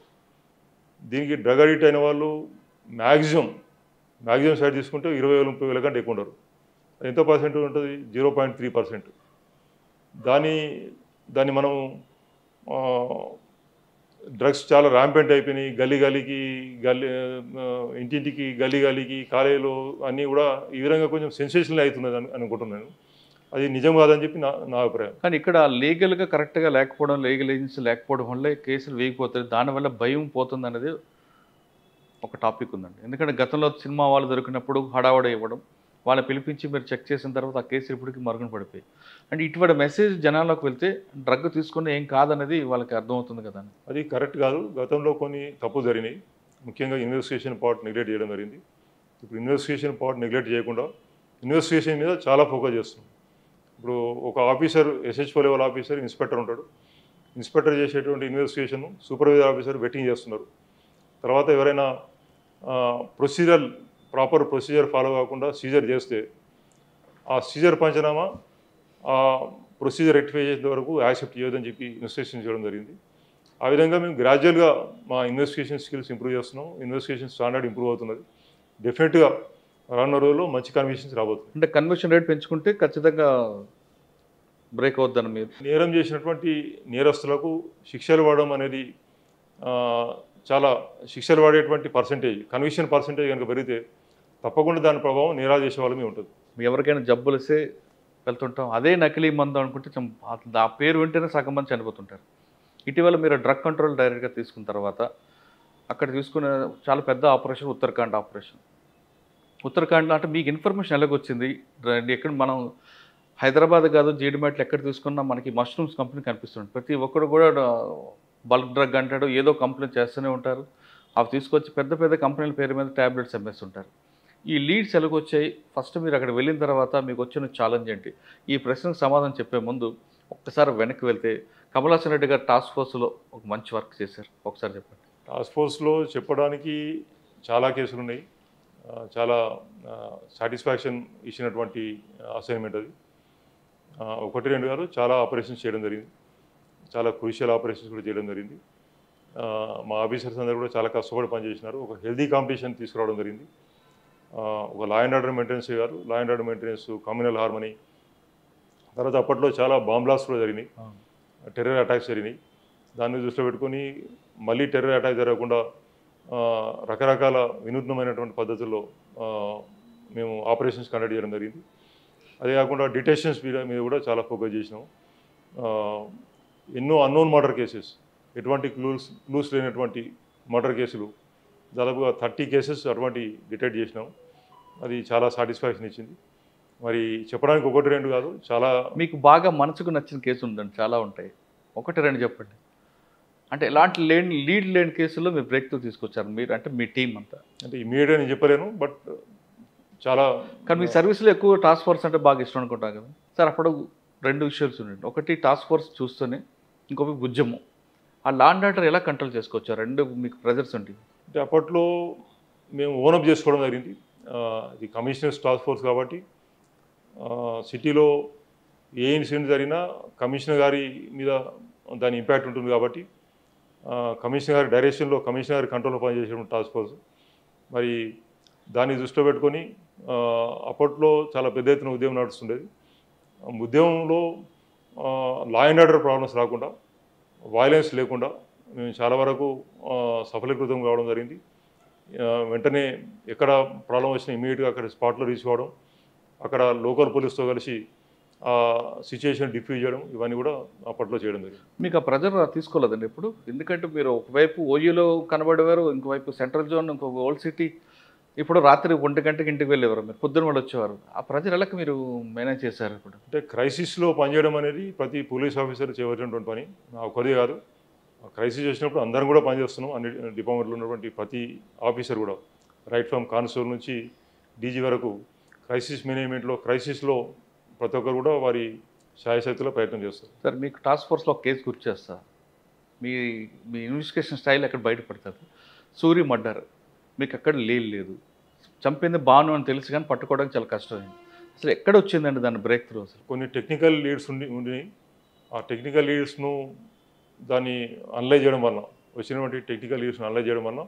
దీనికి డ్రగ్ అడిక్ట్ అయిన వాళ్ళు మ్యాక్సిమం సైడ్ తీసుకుంటే 20,000-30,000 కంటే ఎక్కువ ఉండరు. ఎంత పర్సెంట్ ఉంటుంది? 0.3%. దాన్ని మనం డ్రగ్స్ చాలా ర్యాంపెంట్ అయిపోయినాయి. గల్లీకి ఇంటింటికి గల్లీకి కాలేజీలో అన్నీ కూడా ఈ విధంగా కొంచెం సెన్సేషనల్ అవుతున్నది అనుకుంటున్నాను. అది నిజం కాదని చెప్పి నా అభిప్రాయం. కానీ ఇక్కడ లీగల్గా కరెక్ట్గా లేకపోవడం, లీగల్ ఏజెన్సీ లేకపోవడం వల్ల కేసులు వేగిపోతాయి. దానివల్ల భయం పోతుంది అనేది ఒక టాపిక్ ఉందండి. ఎందుకంటే గతంలో సినిమా వాళ్ళు దొరికినప్పుడు హడావడ ఇవ్వడం, వాళ్ళని పిలిపించి మీరు చెక్ చేసిన తర్వాత ఆ కేసులు ఇప్పటికీ మరుగున పడిపోయి. అంటే ఇటువంటి మెసేజ్ జనాల్లోకి వెళ్తే డ్రగ్ తీసుకుని ఏం కాదనేది వాళ్ళకి అర్థమవుతుంది కదా. అది కరెక్ట్ కాదు. గతంలో కొన్ని తప్పులు జరిగినాయి. ముఖ్యంగా ఇన్వెస్టిగేషన్ పార్ట్ నెగ్లెక్ట్ చేయడం జరిగింది. ఇప్పుడు ఇన్వెస్టిగేషన్ పార్ట్ నెగ్లెక్ట్ చేయకుండా ఇన్వెస్టిగేషన్ మీద చాలా ఫోకస్ చేస్తున్నాం. ఇప్పుడు ఒక officer, SHO level officer, inspector ఉంటాడు. ఇన్స్పెక్టర్ చేసేటువంటి ఇన్వెస్టిగేషన్ సూపర్వైజర్ ఆఫీసర్ వెట్టింగ్ చేస్తున్నారు. తర్వాత ఎవరైనా ప్రాపర్ ప్రొసీజర్ ఫాలో కాకుండా సీజర్ చేస్తే ఆ సీజర్ పంచనామా ఆ ప్రొసీజర్ రెక్టిఫై చేసే వరకు యాక్సెప్ట్ చేయొద్దని చెప్పి ఇన్వెస్టిగేషన్ చేయడం జరిగింది. ఆ విధంగా మేము గ్రాడ్యువల్గా మా ఇన్వెస్టిగేషన్ స్కిల్స్ ఇంప్రూవ్ చేస్తున్నాం. ఇన్వెస్టిగేషన్ స్టాండర్డ్ ఇంప్రూవ్ అవుతున్నది. డెఫినెట్గా రానున్న రోజుల్లో మంచి కన్విషన్స్ రాబోతుంది. అంటే కన్వర్షన్ రేట్ పెంచుకుంటే ఖచ్చితంగా బ్రేక్ అవుద్దని మీరు నేరం చేసినటువంటి నేరస్తులకు శిక్షలు పడడం అనేది చాలా శిక్షలు పడేటువంటి కన్విక్షన్ పర్సెంటేజ్ కనుక పెరిగితే తప్పకుండా దాని ప్రభావం నేరాలు చేసే వాళ్ళ మీద ఉంటుంది. ఎవరికైనా జబ్బులు వస్తే వెళ్తుంటాం, అదే నకిలీ మందు అనుకుంటే ఆ పేరు వింటేనే సగం మంది చనిపోతుంటారు. ఇటీవల మీరు డ్రగ్ కంట్రోల్ డైరెక్ట్గా తీసుకున్న తర్వాత అక్కడ తీసుకున్న చాలా పెద్ద ఆపరేషన్ ఉత్తరాఖండ్ ఆపరేషన్. ఉత్తరాఖండ్లో అంటే మీకు ఇన్ఫర్మేషన్ ఎలాగొచ్చింది? ఎక్కడ మనం హైదరాబాద్ కాదు జీడిమెట్లు ఎక్కడ తీసుకున్నా మనకి మష్రూమ్స్ కంపెనీ కనిపిస్తుంది. ప్రతి ఒక్కరు కూడా బల్క్ డ్రగ్ అంటాడు, ఏదో కంపెనీ చేస్తూనే ఉంటారు. అవి తీసుకొచ్చి పెద్ద పెద్ద కంపెనీల పేరు మీద ట్యాబ్లెట్స్ అమ్మేస్తుంటారు. ఈ లీడ్స్ ఎలాగొచ్చాయి? ఫస్ట్ మీరు అక్కడ వెళ్ళిన తర్వాత మీకు వచ్చిన ఛాలెంజ్ ఏంటి? ఈ ప్రశ్నకు సమాధానం చెప్పే ముందు ఒక్కసారి వెనక్కి వెళ్తే కమల్ హాసన్ రెడ్డి గారు టాస్క్ ఫోర్స్లో ఒక మంచి వర్క్ చేశారు, ఒకసారి చెప్పండి. టాస్క్ ఫోర్స్లో చెప్పడానికి చాలా కేసులు ఉన్నాయి. చాలా సాటిస్ఫాక్షన్ ఇచ్చినటువంటి అసైన్మెంట్ అది. 1-2 కాదు, చాలా ఆపరేషన్స్ చేయడం జరిగింది. చాలా క్రూషియల్ ఆపరేషన్స్ కూడా చేయడం జరిగింది. మా ఆఫీసర్స్ అందరూ కూడా చాలా కష్టపడి పనిచేసినారు. ఒక హెల్దీ కాంపిటీషన్ తీసుకురావడం జరిగింది. ఒక లా అండ్ ఆర్డర్ మెయింటెనెన్స్ గారు, law and order maintenance, communal harmony, తర్వాత అప్పట్లో చాలా బాంబ్ బ్లాస్ట్ కూడా జరిగినాయి, టెర్రర్ అటాక్స్ జరిగినాయి. దాన్ని దృష్టిలో పెట్టుకొని మళ్ళీ టెర్రర్ అటాక్ జరగకుండా రకరకాల వినూత్నమైనటువంటి పద్ధతుల్లో మేము ఆపరేషన్స్ కండక్ట్ చేయడం జరిగింది. అదే కాకుండా డిటెన్షన్స్ మీద కూడా చాలా ఫోకస్ చేసినాం. ఎన్నో అన్నోన్ మర్డర్ కేసెస్, ఎటువంటి క్లూస్ లేనటువంటి మర్డర్ కేసులు దాదాపుగా 30 కేసెస్ అటువంటి డిటెక్ట్ చేసినాం. అది చాలా సాటిస్ఫాక్షన్ ఇచ్చింది. మరి చెప్పడానికి 1-2 కాదు, చాలా. మీకు బాగా మనసుకు నచ్చిన కేసు ఉందండి, చాలా ఉంటాయి, 1-2 చెప్పండి. అంటే ఎలాంటి లీడ్ లేని కేసుల్లో మీరు బ్రేక్ త్రూ తీసుకొచ్చారు మీరు, అంటే మీ టీం అంతా? అంటే ఇమీడియట్గా నేను చెప్పలేను, బట్ చాలా. కానీ మీ సర్వీస్లో ఎక్కువ టాస్క్ ఫోర్స్ అంటే బాగా ఇష్టం అనుకుంటాం కదా సార్. అప్పుడు 2 విషయాలు ఉండండి. ఒకటి టాస్క్ ఫోర్స్ చూస్తూనే, ఇంకొక ఉద్యమం. ఆ లా అండ్ ఆర్డర్ ఎలా కంట్రోల్ చేసుకోవచ్చు? 2 మీకు ప్రెజర్స్ ఉంటాయి. అంటే అప్పట్లో మేము ఓనప్ చేసుకోవడం జరిగింది. ఇది కమిషనర్స్ టాస్క్ ఫోర్స్ కాబట్టి సిటీలో ఏ ఇన్సిడెంట్ జరిగినా కమిషనర్ గారి మీద దాని ఇంపాక్ట్ ఉంటుంది కాబట్టి కమిషనర్ గారి డైరెక్షన్లో, కమిషనర్ గారి కంట్రోల్లో పనిచేసే టాస్క్ ఫోర్స్. మరి దాన్ని దృష్టిలో పెట్టుకొని అప్పట్లో చాలా పెద్ద ఎత్తున ఉద్యమం నడుస్తుండేది. ఉద్యమంలో లా అండ్ ఆర్డర్ ప్రాబ్లమ్స్ రాకుండా, వైలెన్స్ లేకుండా మేము చాలా వరకు సఫలీకృతం కావడం జరిగింది. వెంటనే ఎక్కడ ప్రాబ్లం వచ్చినా ఇమీడియట్గా అక్కడ స్పాట్లో రీచ్ కావడం, అక్కడ లోకల్ పోలీస్తో కలిసి ఆ సిచ్యుయేషన్ డిఫ్యూజ్ చేయడం, ఇవన్నీ కూడా అప్పట్లో చేయడం జరిగింది. మీకు ఆ ప్రెజర్ తీసుకోలేదండి ఇప్పుడు? ఎందుకంటే మీరు ఒకవైపు ఓయూలో కనబడేవారు, ఇంకోవైపు సెంట్రల్ జోన్, ఇంకొక ఓల్డ్ సిటీ. ఇప్పుడు రాత్రి 1 గంటకి ఇంటికి వెళ్ళేవారు, మీరు పొద్దున్న వాళ్ళు వచ్చేవారు. ఆ ప్రెజర్ ఎలా మీరు మేనేజ్ చేశారు ఇప్పుడు? అంటే క్రైసిస్లో పనిచేయడం అనేది ప్రతి పోలీస్ ఆఫీసర్ చేయవలసినటువంటి పని. ఒకరిదే కాదు, క్రైసిస్ వచ్చినప్పుడు అందరం కూడా పనిచేస్తున్నాం. అన్ని డిపార్ట్మెంట్లో ఉన్నటువంటి ప్రతి ఆఫీసర్ కూడా, రైట్ ఫ్రమ్ కానిస్టేబుల్ నుంచి డీజీ వరకు క్రైసిస్ మేనేజ్మెంట్లో, క్రైసిస్లో ప్రతి ఒక్కరు కూడా వారి శాయశక్తిలో ప్రయత్నం చేస్తారు. సార్, మీకు టాస్క్ ఫోర్స్లో ఒక కేసు గుర్తు చేస్తా. మీ ఇన్వెస్టిగేషన్ స్టైల్ ఎక్కడ బయటపడుతుంది? సూరి మర్డర్, మీకు అక్కడ లేదు, చంపింది బాను అని తెలుసు కానీ పట్టుకోవడానికి చాలా కష్టమైంది. అసలు ఎక్కడ వచ్చిందండి దాన్ని బ్రేక్ త్రూ? అసలు కొన్ని టెక్నికల్ లీడ్స్ ఉండి ఆ టెక్నికల్ లీడ్స్ను దాన్ని అనలైజ్ చేయడం వల్ల, వచ్చినటువంటి టెక్నికల్ లీడ్స్ను అనలైజ్ చేయడం వల్ల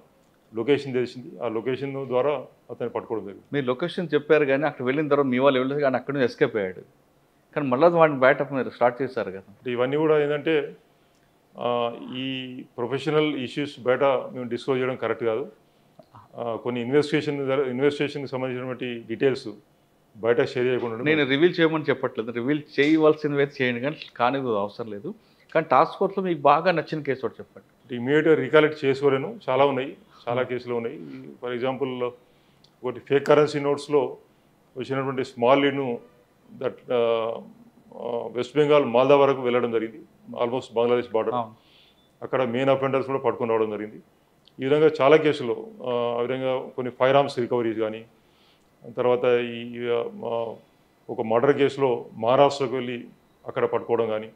లొకేషన్ తెలిసింది. ఆ లొకేషన్ ద్వారా అతన్ని పట్టుకోవడం జరిగింది. మీరు లొకేషన్ చెప్పారు కానీ అక్కడ వెళ్ళిన తర్వాత మీ వాళ్ళు వెళ్ళలేదు కానీ అక్కడ నుంచి ఎస్కేప్ అయ్యాడు. కానీ మళ్ళీ వాడిని బ్యాటప్ మీరు స్టార్ట్ చేశారు కదా. ఇవన్నీ కూడా ఏంటంటే ఈ ప్రొఫెషనల్ ఇష్యూస్ బయట మేము డిస్క్లోజ్ చేయడం కరెక్ట్ కాదు. కొన్ని ఇన్వెస్టిగేషన్కి సంబంధించినటువంటి డీటెయిల్స్ బయట షేర్ చేయకుండా. నేను రివీల్ చేయమని చెప్పట్లేదు, రివీల్ చేయవలసినవి చేయండి కానీ అవసరం లేదు. కానీ టాస్క్ ఫోర్స్లో మీకు బాగా నచ్చిన కేసు ఒకటి చెప్పండి. ఇమీడియట్గా రికలెక్ట్ చేసుకోలేను, చాలా ఉన్నాయి, చాలా కేసులు ఉన్నాయి. ఫర్ ఎగ్జాంపుల్ ఒకటి ఫేక్ కరెన్సీ నోట్స్లో వచ్చినటువంటి స్మాల్ లీడ్ను దట్ వెస్ట్ బెంగాల్ మాల్దా వరకు వెళ్ళడం జరిగింది, ఆల్మోస్ట్ బంగ్లాదేశ్ బార్డర్. అక్కడ మెయిన్ అఫెండర్స్ కూడా పట్టుకొని రావడం జరిగింది. ఈ విధంగా చాలా కేసులు, ఆ విధంగా కొన్ని ఫైర్ ఆర్మ్స్ రికవరీస్ కానీ, తర్వాత ఈ ఒక మర్డర్ కేసులో మహారాష్ట్రకి వెళ్ళి అక్కడ పట్టుకోవడం కానీ,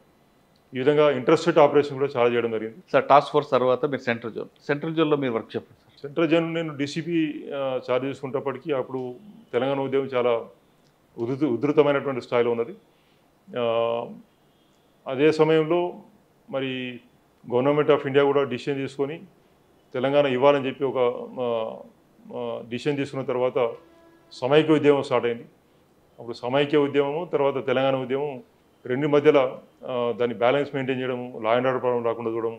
ఈ విధంగా ఇంటర్స్టేట్ ఆపరేషన్ కూడా చాలా చేయడం జరిగింది. సార్, టాస్క్ ఫోర్స్ తర్వాత మీరు సెంట్రల్ జోన్లో మీరు వర్క్ చెప్పండి సార్. సెంట్రల్ జైలు నేను డీసీపీ ఛార్జ్ చేసుకున్నప్పటికీ అప్పుడు తెలంగాణ ఉద్యమం చాలా ఉధృతమైనటువంటి స్థాయిలో ఉన్నది. అదే సమయంలో మరి గవర్నమెంట్ ఆఫ్ ఇండియా కూడా డిసిషన్ తీసుకొని తెలంగాణ ఇవ్వాలని చెప్పి ఒక డిసిషన్ తీసుకున్న తర్వాత సమైక్య ఉద్యమం స్టార్ట్ అయింది. అప్పుడు సమైక్య ఉద్యమము తర్వాత తెలంగాణ ఉద్యమం రెండు మధ్యలో దాన్ని బ్యాలెన్స్ మెయింటైన్ చేయడము, లా అండ్ ఆర్డర్ ప్రాబ్లం రాకుండా చూడడం.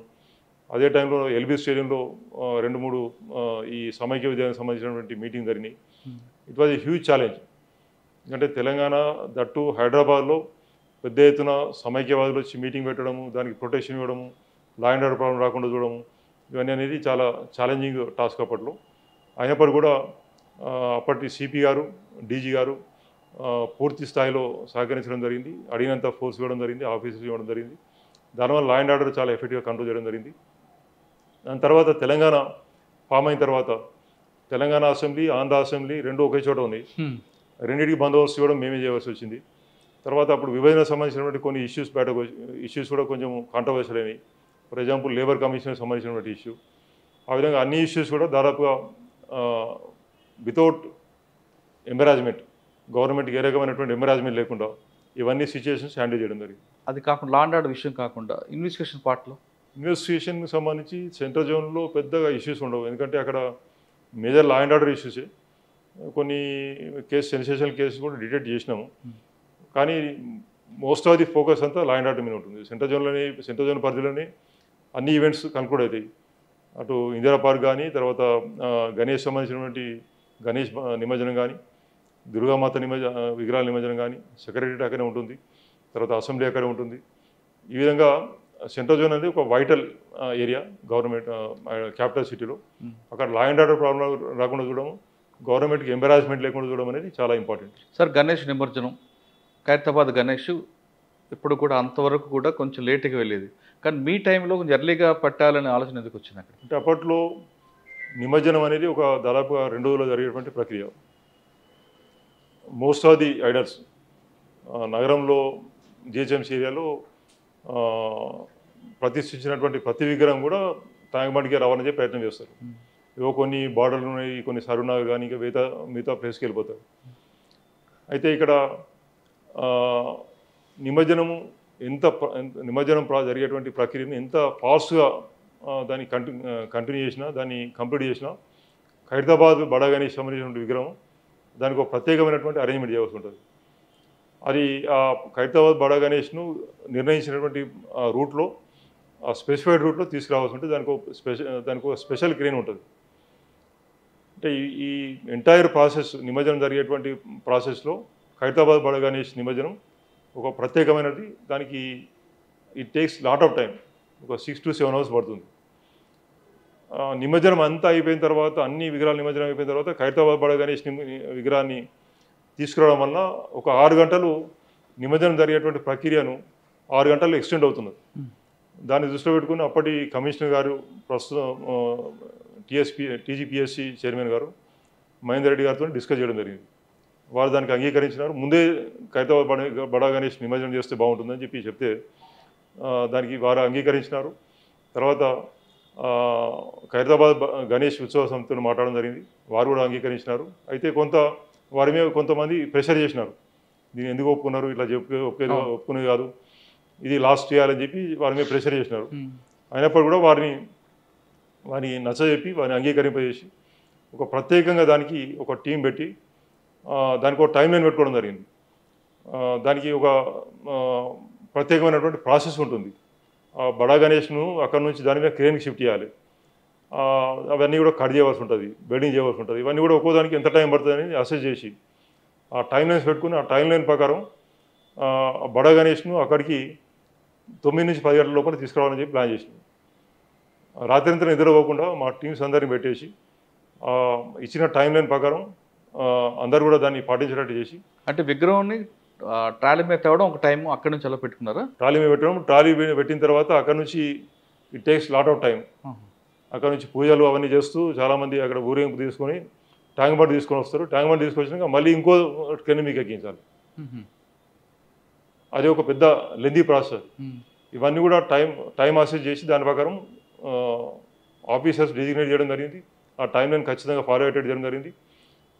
అదే టైంలో ఎల్బీ స్టేడియంలో 2-3 ఈ సమైక్య ఉద్యమానికి సంబంధించినటువంటి మీటింగ్ జరిగినాయి. It was a huge challenge. ఎందుకంటే తెలంగాణ దట్టు హైదరాబాద్లో పెద్ద ఎత్తున సమైక్యవాదులు వచ్చి మీటింగ్ పెట్టడము, దానికి ప్రొటెక్షన్ ఇవ్వడము, లా అండ్ ఆర్డర్ ప్రాబ్లం రాకుండా చూడడము, ఇవన్నీ అనేది చాలా ఛాలెంజింగ్ టాస్క్ అప్పట్లో. అయినప్పటికీ కూడా అప్పటి సిపి గారు, డీజీ గారు పూర్తి స్థాయిలో సహకరించడం జరిగింది. అడిగినంత ఫోర్స్ ఇవ్వడం జరిగింది, ఆఫీసర్స్ ఇవ్వడం జరిగింది. దానివల్ల లా అండ్ ఆర్డర్ చాలా ఎఫెక్టివ్గా కంట్రోల్ చేయడం జరిగింది. దాని తర్వాత తెలంగాణ ఫామ్ అయిన తర్వాత తెలంగాణ అసెంబ్లీ, ఆంధ్ర అసెంబ్లీ రెండు ఒకే చోట ఉన్నాయి. రెండింటికి బందోబస్తు ఇవ్వడం మేమే చేయవలసి వచ్చింది. తర్వాత అప్పుడు విభజనకు సంబంధించినటువంటి కొన్ని ఇష్యూస్ కూడా కొంచెం కాంట్రవర్షియల్ అయినాయి. ఫర్ ఎగ్జాంపుల్ లేబర్ కమిషన్కి సంబంధించినటువంటి ఇష్యూ. ఆ విధంగా అన్ని ఇష్యూస్ కూడా దాదాపుగా వితౌట్ ఎంబరాజ్మెంట్, గవర్నమెంట్కి ఏ రకమైనటువంటి ఎంబరాజ్మెంట్ లేకుండా ఇవన్నీ సిచ్యువేషన్స్ హ్యాండిల్ చేయడం జరిగింది. అది కాకుండా లా అండ్ ఆర్డర్ విషయం కాకుండా ఇన్వెస్టిగేషన్ పార్ట్లో ఇన్వెస్టిగేషన్కి సంబంధించి సెంట్రల్ జోన్లో పెద్దగా ఇష్యూస్ ఉండవు. ఎందుకంటే అక్కడ మేజర్ లా అండ్ ఆర్డర్ ఇష్యూసే. కొన్ని సెన్సేషనల్ కేసెస్ కూడా డిటెక్ట్ చేసినాము. కానీ మోస్ట్ ఆఫ్ ది ఫోకస్ అంతా లా అండ్ ఆర్డర్ మీద ఉంటుంది. సెంట్రల్ జోన్ పరిధిలోనే అన్ని ఈవెంట్స్ కన్క్లూడ్ అవుతాయి. అటు ఇందిరా పార్క్ కానీ, తర్వాత గణేష్ సంబంధించినటువంటి గణేష్ నిమజ్జనం కానీ, దుర్గామాత విగ్రహాల నిమజ్జనం కానీ, సెక్రటరీ అక్కడే ఉంటుంది, తర్వాత అసెంబ్లీ అక్కడే ఉంటుంది. ఈ విధంగా సెంట్రల్ జోన్ అనేది ఒక వైటల్ ఏరియా గవర్నమెంట్ క్యాపిటల్ సిటీలో. అక్కడ లా అండ్ ఆర్డర్ ప్రాబ్లం రాకుండా చూడడం, గవర్నమెంట్కి ఎంబరాస్మెంట్ లేకుండా చూడడం అనేది చాలా ఇంపార్టెంట్. సార్, గణేష్ నిమజ్జనం, ఖైరతాబాద్ గణేష్ ఇప్పుడు కూడా అంతవరకు కూడా కొంచెం లేట్గా వెళ్ళేది. కానీ మీ టైంలో కొంచెం ఎర్లీగా పెట్టాలనే ఆలోచన ఎందుకు వచ్చింది అక్కడ? అంటే అప్పట్లో నిమజ్జనం అనేది ఒక దాదాపుగా 2 రోజుల్లో జరిగేటువంటి ప్రక్రియ. మోస్ట్ ఆఫ్ ది ఐడల్స్ నగరంలో జిహెచ్ఎంసీ ఏరియాలో ప్రతిష్ఠించినటువంటి ప్రతి విగ్రహం కూడా తాంగబండికి రవాణా ప్రయత్నం చేస్తారు. ఏవో కొన్ని బార్డర్లు ఉన్నాయి, కొన్ని సరునాలు కానీ ఇంకా మిగతా ప్లేస్కి వెళ్ళిపోతారు. అయితే ఇక్కడ నిమజ్జనం జరిగేటువంటి ప్రక్రియను ఎంత ఫాస్ట్గా దాన్ని కంటిన్యూ చేసినా, దాన్ని కంప్లీట్ చేసినా, ఖైరతాబాద్ బడా గణేష్ సంబంధించినటువంటి విగ్రహం దానికి ఒక ప్రత్యేకమైనటువంటి అరేంజ్మెంట్ చేయవలసి ఉంటుంది. అది ఆ ఖైరతాబాద్ బడా గణేష్ను నిర్ణయించినటువంటి రూట్లో, ఆ స్పెసిఫైడ్ రూట్లో తీసుకురావాల్సి ఉంటుంది. దానికి ఒక స్పెషల్ క్రేన్ ఉంటుంది. అంటే ఈ ఎంటైర్ ప్రాసెస్, నిమజ్జనం జరిగేటువంటి ప్రాసెస్లో ఖైరతాబాద్ బడా గణేష్ నిమజ్జనం ఒక ప్రత్యేకమైనది. దానికి it takes lot of time, ఒక 6 to 7 hours పడుతుంది. నిమజ్జనం అంతా అయిపోయిన తర్వాత, అన్ని విగ్రహాలు నిమజ్జనం అయిపోయిన తర్వాత ఖైరతాబాద్ బడా గణేష్ విగ్రహాన్ని తీసుకురావడం వల్ల ఒక 6 గంటలు నిమజ్జనం జరిగేటువంటి ప్రక్రియను 6 గంటలు ఎక్స్టెండ్ అవుతున్నది. దాన్ని దృష్టిలో పెట్టుకుని అప్పటి కమిషనర్ గారు, ప్రస్తుతం టీజీపీఎస్సీ చైర్మన్ గారు మహేందర్ రెడ్డి గారితో డిస్కస్ చేయడం జరిగింది. వారు దానికి అంగీకరించినారు. ముందే ఖైరతాబాద్ బడా గణేష్ నిమజ్జనం చేస్తే బాగుంటుందని చెప్తే దానికి వారు అంగీకరించినారు. తర్వాత ఖైరతాబాద్ గణేష్ ఉత్సవ సమితితో మాట్లాడడం జరిగింది. వారు కూడా అంగీకరించినారు. అయితే వారి మీద కొంతమంది ప్రెషర్ చేసినారు. దీన్ని ఎందుకు ఒప్పుకున్నారు, ఇట్లా ఒప్పుకునేది కాదు, ఇది లాస్ట్ చేయాలని చెప్పి వారి మీద ప్రెషర్ చేసినారు. అయినప్పుడు కూడా వారిని నచ్చజెప్పి వారిని అంగీకరింపజేసి ఒక ప్రత్యేకంగా దానికి ఒక టీం పెట్టి దానికి ఒక టైం లైన్ పెట్టుకోవడం జరిగింది. దానికి ఒక ప్రత్యేకమైనటువంటి ప్రాసెస్ ఉంటుంది. బడా గణేష్ను అక్కడ నుంచి దాని మీద క్రేన్కి షిఫ్ట్ చేయాలి. అవన్నీ కూడా కట్ చేయవలసి ఉంటుంది, బెల్డింగ్ చేయవలసి ఉంటుంది. ఇవన్నీ కూడా ఒక్కోదానికి ఎంత టైం పడుతుంది అనేది అసెస్ చేసి ఆ టైం లైన్స్ పెట్టుకుని, ఆ టైం లైన్ ప్రకారం బడా గణేష్ను అక్కడికి 9 నుంచి 10 గంటల లోపల తీసుకురావాలని చెప్పి ప్లాన్ చేసినాం. రాత్రింతా నిద్రపోకుండా మా టీమ్స్ అందరినీ పెట్టేసి ఇచ్చిన టైం లైన్ ప్రకారం అందరు కూడా దాన్ని పాటించేటట్టు చేసి, అంటే విగ్రహాన్ని ట్రాలీ మీద తేవడం ఒక టైం, అక్కడి నుంచి అలా పెట్టుకున్నారా? ట్రాలీ మీద పెట్టడం, ట్రాలీ పెట్టిన తర్వాత అక్కడ నుంచి it takes lot of time. అక్కడ నుంచి పూజలు అవన్నీ చేస్తూ చాలామంది అక్కడ ఊరేగింపు తీసుకొని ట్యాంక్ బండ్ తీసుకొని వస్తారు. ట్యాంక్ బండ్ తీసుకొచ్చినాక మళ్ళీ ఇంకో కెన్ మీకు ఎక్కించాలి. అది ఒక పెద్ద లెందీ ప్రాసెస్. ఇవన్నీ కూడా టైం అసెస్ చేసి దాని ప్రకారం ఆఫీసర్స్ డిజిగ్నేట్ చేయడం జరిగింది. ఆ టైం లైన్ ఖచ్చితంగా ఫాలో అయ్యేటట్టు జరిగింది.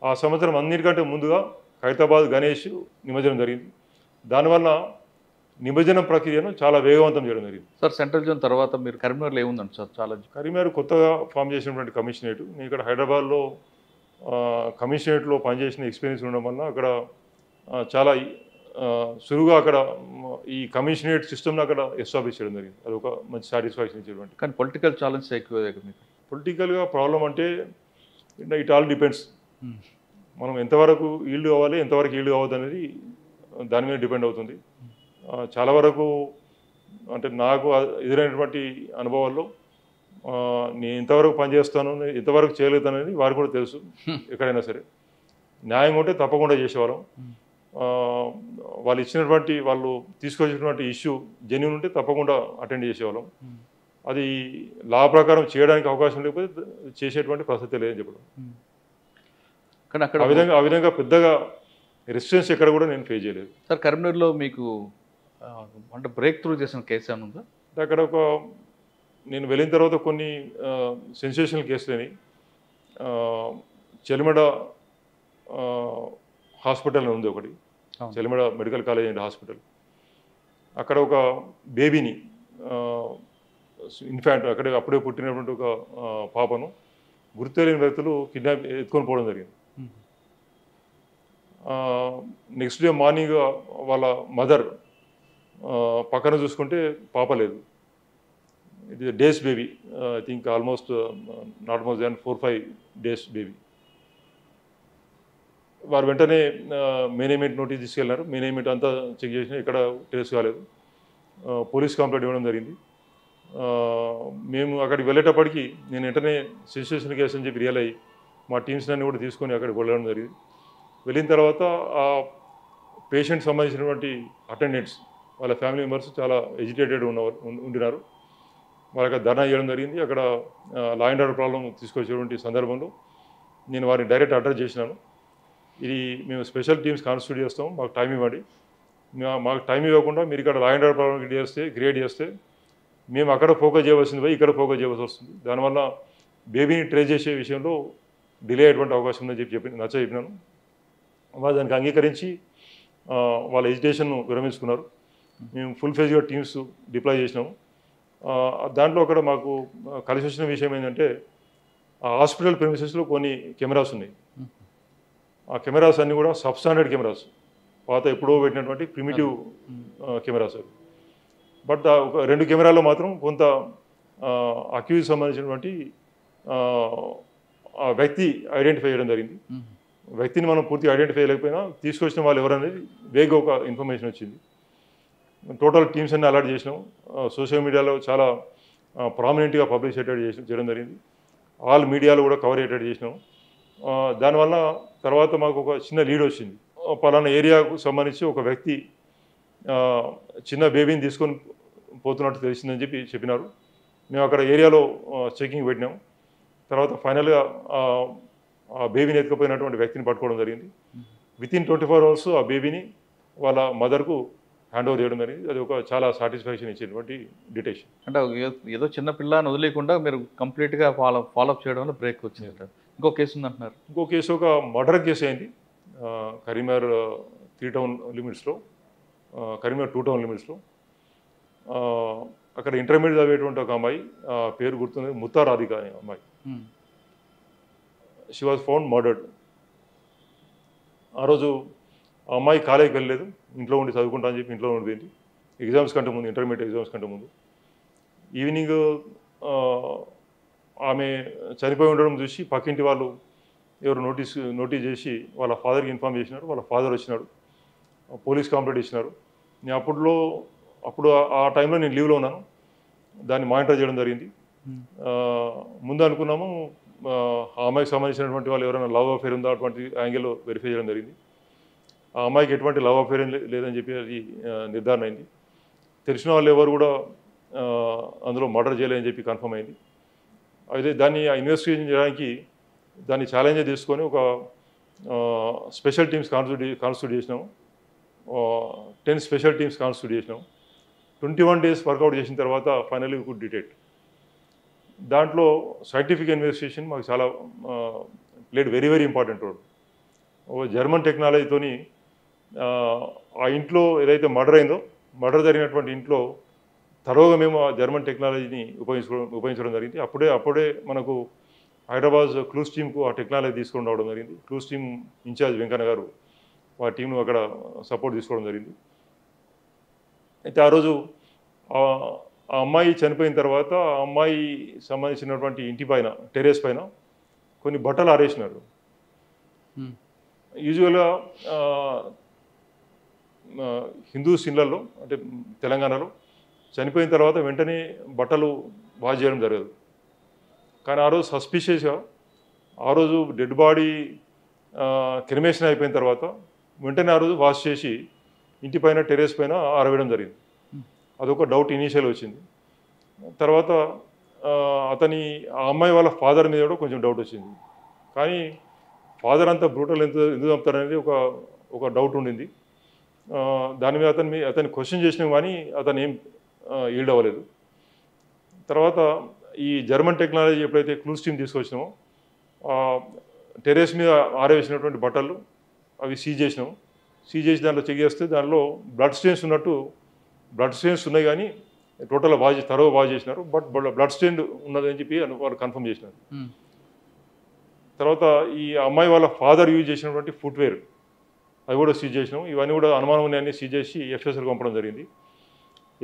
ఆ సంవత్సరం అన్నిటికంటే ముందుగా ఖైరతాబాద్ గణేష్ నిమజ్జనం జరిగింది. దానివల్ల నిమజ్జనం ప్రక్రియను చాలా వేగవంతం చేయడం జరిగింది. సార్ సెంట్రల్ జోన్ తర్వాత మీరు కరీంనగర్లో ఏముందండి సార్ చాలా కరీంనగర్ కొత్తగా ఫామ్ చేసినటువంటి కమిషనరేట్. నేను ఇక్కడ హైదరాబాద్లో కమిషనరేట్లో పనిచేసిన ఎక్స్పీరియన్స్ ఉండడం వల్ల అక్కడ చాలా సులువుగా అక్కడ ఈ కమిషనరేట్ సిస్టమ్ని అక్కడ ఎస్టాబ్లిష్ చేయడం జరిగింది. అది ఒక మంచి సాటిస్ఫాక్షన్ ఇచ్చేటువంటి. కానీ పొలిటికల్ ఛాలెంజ్ ఎక్కువ మీకు పొలిటికల్గా ప్రాబ్లం అంటే ఇట్ ఆల్ డిపెండ్స్. మనం ఎంతవరకు ఈల్డ్ కావాలి, ఎంతవరకు ఈల్డ్ కావద్దు అనేది దాని మీద డిపెండ్ అవుతుంది. చాలా వరకు అంటే నాకు ఎదురైనటువంటి అనుభవాల్లో నేను ఎంతవరకు పనిచేస్తాను, ఎంతవరకు చేయలేతాను అనేది వారికి కూడా తెలుసు. ఎక్కడైనా సరే న్యాయం ఉంటే తప్పకుండా చేసేవాళ్ళం. వాళ్ళు ఇచ్చినటువంటి వాళ్ళు తీసుకొచ్చినటువంటి ఇష్యూ జెన్యూన్ ఉంటే తప్పకుండా అటెండ్ చేసేవాళ్ళం. అది లా ప్రకారం చేయడానికి అవకాశం లేకపోతే చేసేటువంటి ప్రసక్తి లేదని చెప్పడం. కానీ అక్కడ ఆ విధంగా పెద్దగా రెసిస్టెన్స్ ఎక్కడ కూడా నేను ఫేస్ చేయలేదు. సార్ కరీంనగర్లో మీకు అంటే బ్రేక్ త్రూ చేసిన కేసు ఏమైనా ఉందా? అక్కడ నేను వెళ్ళిన తర్వాత కొన్ని సెన్సేషనల్ కేసులని చెలిమడ హాస్పిటల్ ఉంది ఒకటి, Chelimeda medical college and hospital. అక్కడ ఒక బేబీని ఇన్ఫాంట్ అప్పుడే పుట్టినటువంటి ఒక పాపను గుర్తులేని వ్యక్తులు ఎత్తుకొని పోవడం జరిగింది. నెక్స్ట్ డే మార్నింగ్ వాళ్ళ మదర్ పక్కన చూసుకుంటే పాప లేదు. ఇది days baby, I think almost not more than 4-5 days baby. వారు వెంటనే మేనేజ్మెంట్ నోటీస్ తీసుకెళ్ళినారు. మేనేజ్మెంట్ అంతా చెక్ చేసినా ఇక్కడ ట్రేస్ కాలేదు. పోలీస్ కంప్లైంట్ ఇవ్వడం జరిగింది. మేము అక్కడికి వెళ్ళేటప్పటికి నేను వెంటనే సెన్సేషన్ కేసు అని చెప్పి రియల్ అయ్యి మా టీమ్స్ అన్ని కూడా తీసుకొని అక్కడికి వెళ్ళడం జరిగింది. వెళ్ళిన తర్వాత ఆ పేషెంట్ సంబంధించినటువంటి అటెండెంట్స్ వాళ్ళ ఫ్యామిలీ మెంబర్స్ చాలా ఎజిటేటెడ్ ఉండినారు. వాళ్ళకి ధర్నా చేయడం జరిగింది. అక్కడ లా అండ్ ఆర్డర్ ప్రాబ్లం తీసుకొచ్చేటువంటి సందర్భంలో నేను వారిని డైరెక్ట్ అడ్రస్ చేసినాను. ఇది మేము స్పెషల్ టీమ్స్ కాన్స్టిట్యూట్ చేస్తాం, మాకు టైం ఇవ్వండి. మాకు టైం ఇవ్వకుండా మీరు ఇక్కడ law and order problem create చేస్తే మేము అక్కడ ఫోకస్ చేయవలసింది పోయి ఇక్కడ ఫోకస్ చేయవలసి వస్తుంది. దానివల్ల బేబీని ట్రేస్ చేసే విషయంలో డిలే అయ్యేటువంటి అవకాశం ఉందని చెప్పినాను. వాళ్ళు దానికి అంగీకరించి వాళ్ళ ఎజిటేషన్ను విరమించుకున్నారు. మేము ఫుల్ ఫేజ్గా టీమ్స్ డిప్లాయ్ చేసినాము. దాంట్లో అక్కడ మాకు కలిసి వచ్చిన విషయం ఏంటంటే ఆ హాస్పిటల్ ప్రెమిసెస్లో కొన్ని కెమెరాస్ ఉన్నాయి. ఆ కెమెరాస్ అన్నీ కూడా సబ్స్టాండర్డ్ కెమెరాస్, పాత ఎప్పుడో పెట్టినటువంటి ప్రిమిటివ్ కెమెరాస్ అవి. బట్ ఒక 2 కెమెరాల్లో మాత్రం కొంత అక్యూజ్ సంబంధించినటువంటి ఆ వ్యక్తి ఐడెంటిఫై చేయడం జరిగింది. వ్యక్తిని మనం పూర్తిగా ఐడెంటిఫై చేయలేకపోయినా తీసుకొచ్చిన వాళ్ళు ఎవరనేది వేగంగా ఒక ఇన్ఫర్మేషన్ వచ్చింది. టోటల్ టీమ్స్ అన్ని అలర్ట్ చేసినాం. సోషల్ మీడియాలో చాలా ప్రామినెంట్గా పబ్లిష్ చేయడం జరిగింది. ఆల్ మీడియాలో కూడా కవర్ అయ్యేటట్టు చేసినాం. దానివల్ల తర్వాత మాకు ఒక చిన్న లీడ్ వచ్చింది. పలానా ఏరియాకు సంబంధించి ఒక వ్యక్తి చిన్న బేబీని తీసుకొని పోతున్నట్టు తెలిసిందని చెప్పినారు. మేము అక్కడ ఏరియాలో చెకింగ్ పెట్టినాం. తర్వాత ఫైనల్గా ఆ బేబీని ఎత్తుకుపోయినటువంటి వ్యక్తిని పట్టుకోవడం జరిగింది. వితిన్ 24 hours ఆ బేబీని వాళ్ళ మదర్కు హ్యాండ్ ఓవర్ చేయడం జరిగింది. అది ఒక చాలా సాటిస్ఫాక్షన్ ఇచ్చేటువంటి డిటెక్షన్. అంటే ఏదో చిన్న పిల్లని వదిలేకుండా మీరు కంప్లీట్గా ఫాలోఅప్ చేయడం వల్ల బ్రేక్ వచ్చింది. ఇంకో కేసు ఉందంటున్నారు. ఇంకో కేసు ఒక మర్డర్ కేసు అయింది కరీంనగర్ 3 town లిమిట్స్లో, కరీంనగర్ 2 town లిమిట్స్లో. అక్కడ ఇంటర్మీడియట్ చదివేటువంటి ఒక అమ్మాయి, పేరు గుర్తుంది, ముత్తా రాధిక అనే అమ్మాయి. She was found murdered. ఆ రోజు ఆ అమ్మాయి కాలేజీకి వెళ్ళలేదు, ఇంట్లో ఉండి చదువుకుంటా అని చెప్పి ఇంట్లో ఉండిపోయింది. ఎగ్జామ్స్ కంటే ముందు, ఇంటర్మీడియట్ ఎగ్జామ్స్ కంటే ముందు. ఈవినింగ్ ఆమె చనిపోయి ఉండడం చూసి పక్కింటి వాళ్ళు ఎవరు నోటీస్ చేసి వాళ్ళ ఫాదర్కి ఇన్ఫార్మ్ చేసినారు. వాళ్ళ ఫాదర్ వచ్చినాడు, పోలీస్ కంప్లైంట్ ఇచ్చినారు. నేను అప్పుడు ఆ టైంలో నేను లీవ్లో ఉన్నాను. దాన్ని మానిటర్ చేయడం జరిగింది. ముందు అనుకున్నాము ఆ అమ్మాయికి సంబంధించినటువంటి వాళ్ళు ఎవరైనా లవ్ అఫేర్ ఉందా అటువంటి యాంగిల్లో వెరిఫై చేయడం జరిగింది. ఆ అమ్మాయికి ఎటువంటి లవ్ అఫేర్ లేదని చెప్పి అది నిర్ధారణ అయింది. తెలిసిన వాళ్ళు ఎవరు కూడా అందులో మర్డర్ చేయలేదని చెప్పి కన్ఫర్మ్ అయింది. అయితే దాన్ని ఇన్వెస్టిగేషన్ చేయడానికి దాన్ని ఛాలెంజ్ తీసుకొని ఒక స్పెషల్ టీమ్స్ కాన్స్టిట్యూట్ చేసినాము. 10 స్పెషల్ టీమ్స్ కాన్స్టిట్యూట్ చేసినాము. 21 days వర్కౌట్ చేసిన తర్వాత ఫైనల్లీ వి కుడ్ డిటెక్ట్. దాంట్లో సైంటిఫిక్ ఇన్వెస్టిగేషన్ మాకు చాలా played very very important role. ఓ జర్మన్ టెక్నాలజీతోని ఆ ఇంట్లో ఏదైతే మర్డర్ అయిందో, మర్డర్ జరిగినటువంటి ఇంట్లో తరోగా మేము ఆ జర్మన్ టెక్నాలజీని ఉపయోగించడం జరిగింది. అప్పుడే మనకు హైదరాబాద్ క్లూస్ టీమ్కు ఆ టెక్నాలజీ తీసుకొని రావడం జరిగింది. క్లూస్ టీమ్ ఇన్ఛార్జ్ వెంకన్న గారు ఆ టీంను అక్కడ సపోర్ట్ తీసుకోవడం జరిగింది. అయితే ఆ రోజు ఆ అమ్మాయి చనిపోయిన తర్వాత ఆ అమ్మాయి సంబంధించినటువంటి ఇంటి పైన టెర్రస్ పైన కొన్ని బట్టలు ఆరేసినారు. యూజువల్గా హిందూస్ ఇళ్లలో అంటే తెలంగాణలో చనిపోయిన తర్వాత వెంటనే బట్టలు వాష్ చేయడం జరగదు. కానీ ఆ రోజు సస్పిషియస్గా ఆ రోజు డెడ్ బాడీ క్రిమేషన్ అయిపోయిన తర్వాత వెంటనే ఆ రోజు వాష్ చేసి ఇంటి పైన టెర్రస్ పైన ఆరవేయడం జరిగింది. అదొక డౌట్ ఇనీషియల్ వచ్చింది. తర్వాత ఆ అమ్మాయి వాళ్ళ ఫాదర్ మీద కూడా కొంచెం డౌట్ వచ్చింది. కానీ ఫాదర్ అంతా బ్రూటల్ ఎందుకు చంపుతారనేది ఒక డౌట్ ఉండింది. దాని మీద అతన్ని క్వశ్చన్ చేసినాం కానీ అతను ఏం ఈల్డ్ అవ్వలేదు. తర్వాత ఈ జర్మన్ టెక్నాలజీ ఎప్పుడైతే క్లూస్ టీమ్ తీసుకొచ్చినామో టెర్రస్ మీద ఆరవేసినటువంటి బట్టలు అవి సీజ్ చేసినాము. సీజ్ చేసి దాంట్లో చెక్ చేస్తే దానిలో బ్లడ్ స్టెయిన్స్ ఉన్నాయి కానీ టోటల్ తరవ వాష్ చేసినారు. బట్ బ్లడ్ స్టెయిన్ ఉన్నదని చెప్పి వాళ్ళు కన్ఫర్మ్ చేసినారు. తర్వాత ఈ అమ్మాయి వాళ్ళ ఫాదర్ యూజ్ చేసినటువంటి ఫుట్వేర్ అవి కూడా సీజ్ చేసినాం. ఇవన్నీ కూడా అనుమానం ఉన్నాయని సీజ్ చేసి ఎఫ్ఎస్ఎల్కి పంపడం జరిగింది.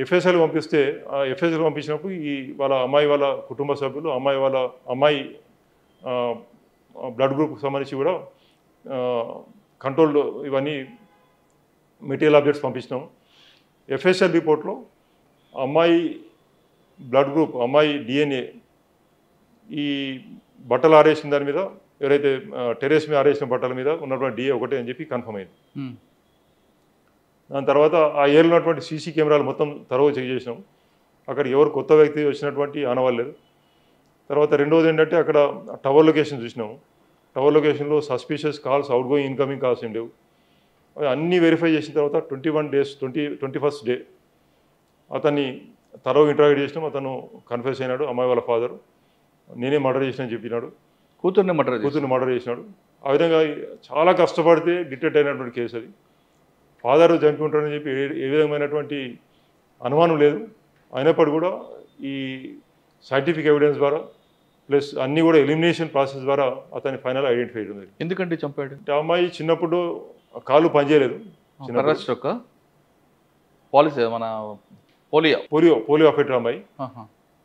ఎఫ్ఎస్ఎల్ పంపిస్తే ఆ ఎఫ్ఎస్ఎల్ పంపించినప్పుడు వాళ్ళ అమ్మాయి వాళ్ళ కుటుంబ సభ్యులు అమ్మాయి బ్లడ్ గ్రూప్కి సంబంధించి కూడా కంట్రోల్డ్ ఇవన్నీ మెటీరియల్ ఆబ్జెక్ట్స్ పంపించినాము. ఎఫ్ఎస్ఎల్ రిపోర్ట్లో అమ్మాయి బ్లడ్ గ్రూప్, అమ్మాయి డిఎన్ఏ ఈ బట్టలు ఆరేసిన దాని మీద ఎవరైతే టెర్రస్ మీద ఆరేసిన బట్టల మీద ఉన్నటువంటి డిఏ ఒకటే అని చెప్పి కన్ఫర్మ్ అయింది. దాని తర్వాత ఆ ఏరియాలో ఉన్నటువంటి సీసీ కెమెరాలు మొత్తం తరువాత చెక్ చేసినాం. అక్కడ ఎవరు కొత్త వ్యక్తి వచ్చినటువంటి ఆనవాళ్ళు. తర్వాత రెండవది ఏంటంటే అక్కడ టవర్ లొకేషన్ చూసినాము. టవర్ లొకేషన్లో suspicious calls, out going incoming calls ఏం లేవు. అన్నీ వెరిఫై చేసిన తర్వాత 21st డే అతన్ని తరవ ఇంటరాగేట్ చేసినాం. అతను కన్ఫెస్ అయినాడు. అమ్మాయి వాళ్ళ ఫాదర్ నేనే మర్డర్ చేసినా చెప్పినాడు. కూతుర్ని మర్డర్ చేసినాడు. ఆ విధంగా చాలా కష్టపడితే డిటెక్ట్ అయినటువంటి కేసు అది. ఫాదర్ చంపి ఉంటాడని చెప్పి ఏ విధమైనటువంటి అనుమానం లేదు. అయినప్పటికీ కూడా ఈ సైంటిఫిక్ ఎవిడెన్స్ ద్వారా ప్లస్ అన్నీ కూడా ఎలిమినేషన్ ప్రాసెస్ ద్వారా అతని ఫైనల్ ఐడెంటిఫై అయ్యింది. ఎందుకంటే చంపాడు అంటే అమ్మాయి చిన్నప్పుడు కాళ్ళు పనిచేయలేదు. మన పోలియో అఫెక్ట్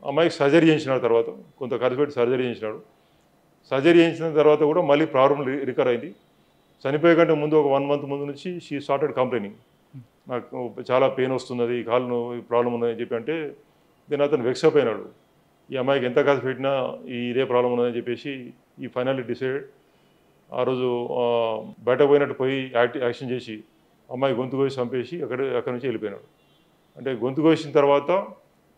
అమ్మాయికి సర్జరీ చేయించినాడు. తర్వాత కొంత ఖర్చు పెట్టి సర్జరీ చేయించినాడు. సర్జరీ చేయించిన తర్వాత కూడా మళ్ళీ ప్రాబ్లం రికవర్ అయింది. చనిపోయే కంటే ముందు ఒక 1 month ముందు నుంచి షీ స్టార్టెడ్ కంప్లైనింగ్. నాకు చాలా పెయిన్ వస్తున్నది, కాళ్ళు ప్రాబ్లం ఉన్నదని చెప్పి అంటే దీని అతను వెక్స్ అయిపోయినాడు. ఈ అమ్మాయికి ఎంత ఖర్చు పెట్టినా ఇదే ప్రాబ్లం ఉన్నదని చెప్పేసి ఈ ఫైనల్లీ డిసైడెడ్. ఆ రోజు బయటకు పోయినట్టు పోయి యాక్షన్ చేసి అమ్మాయి గొంతు కోసి చంపేసి అక్కడి నుంచి వెళ్ళిపోయినాడు. అంటే గొంతు కోసిన తర్వాత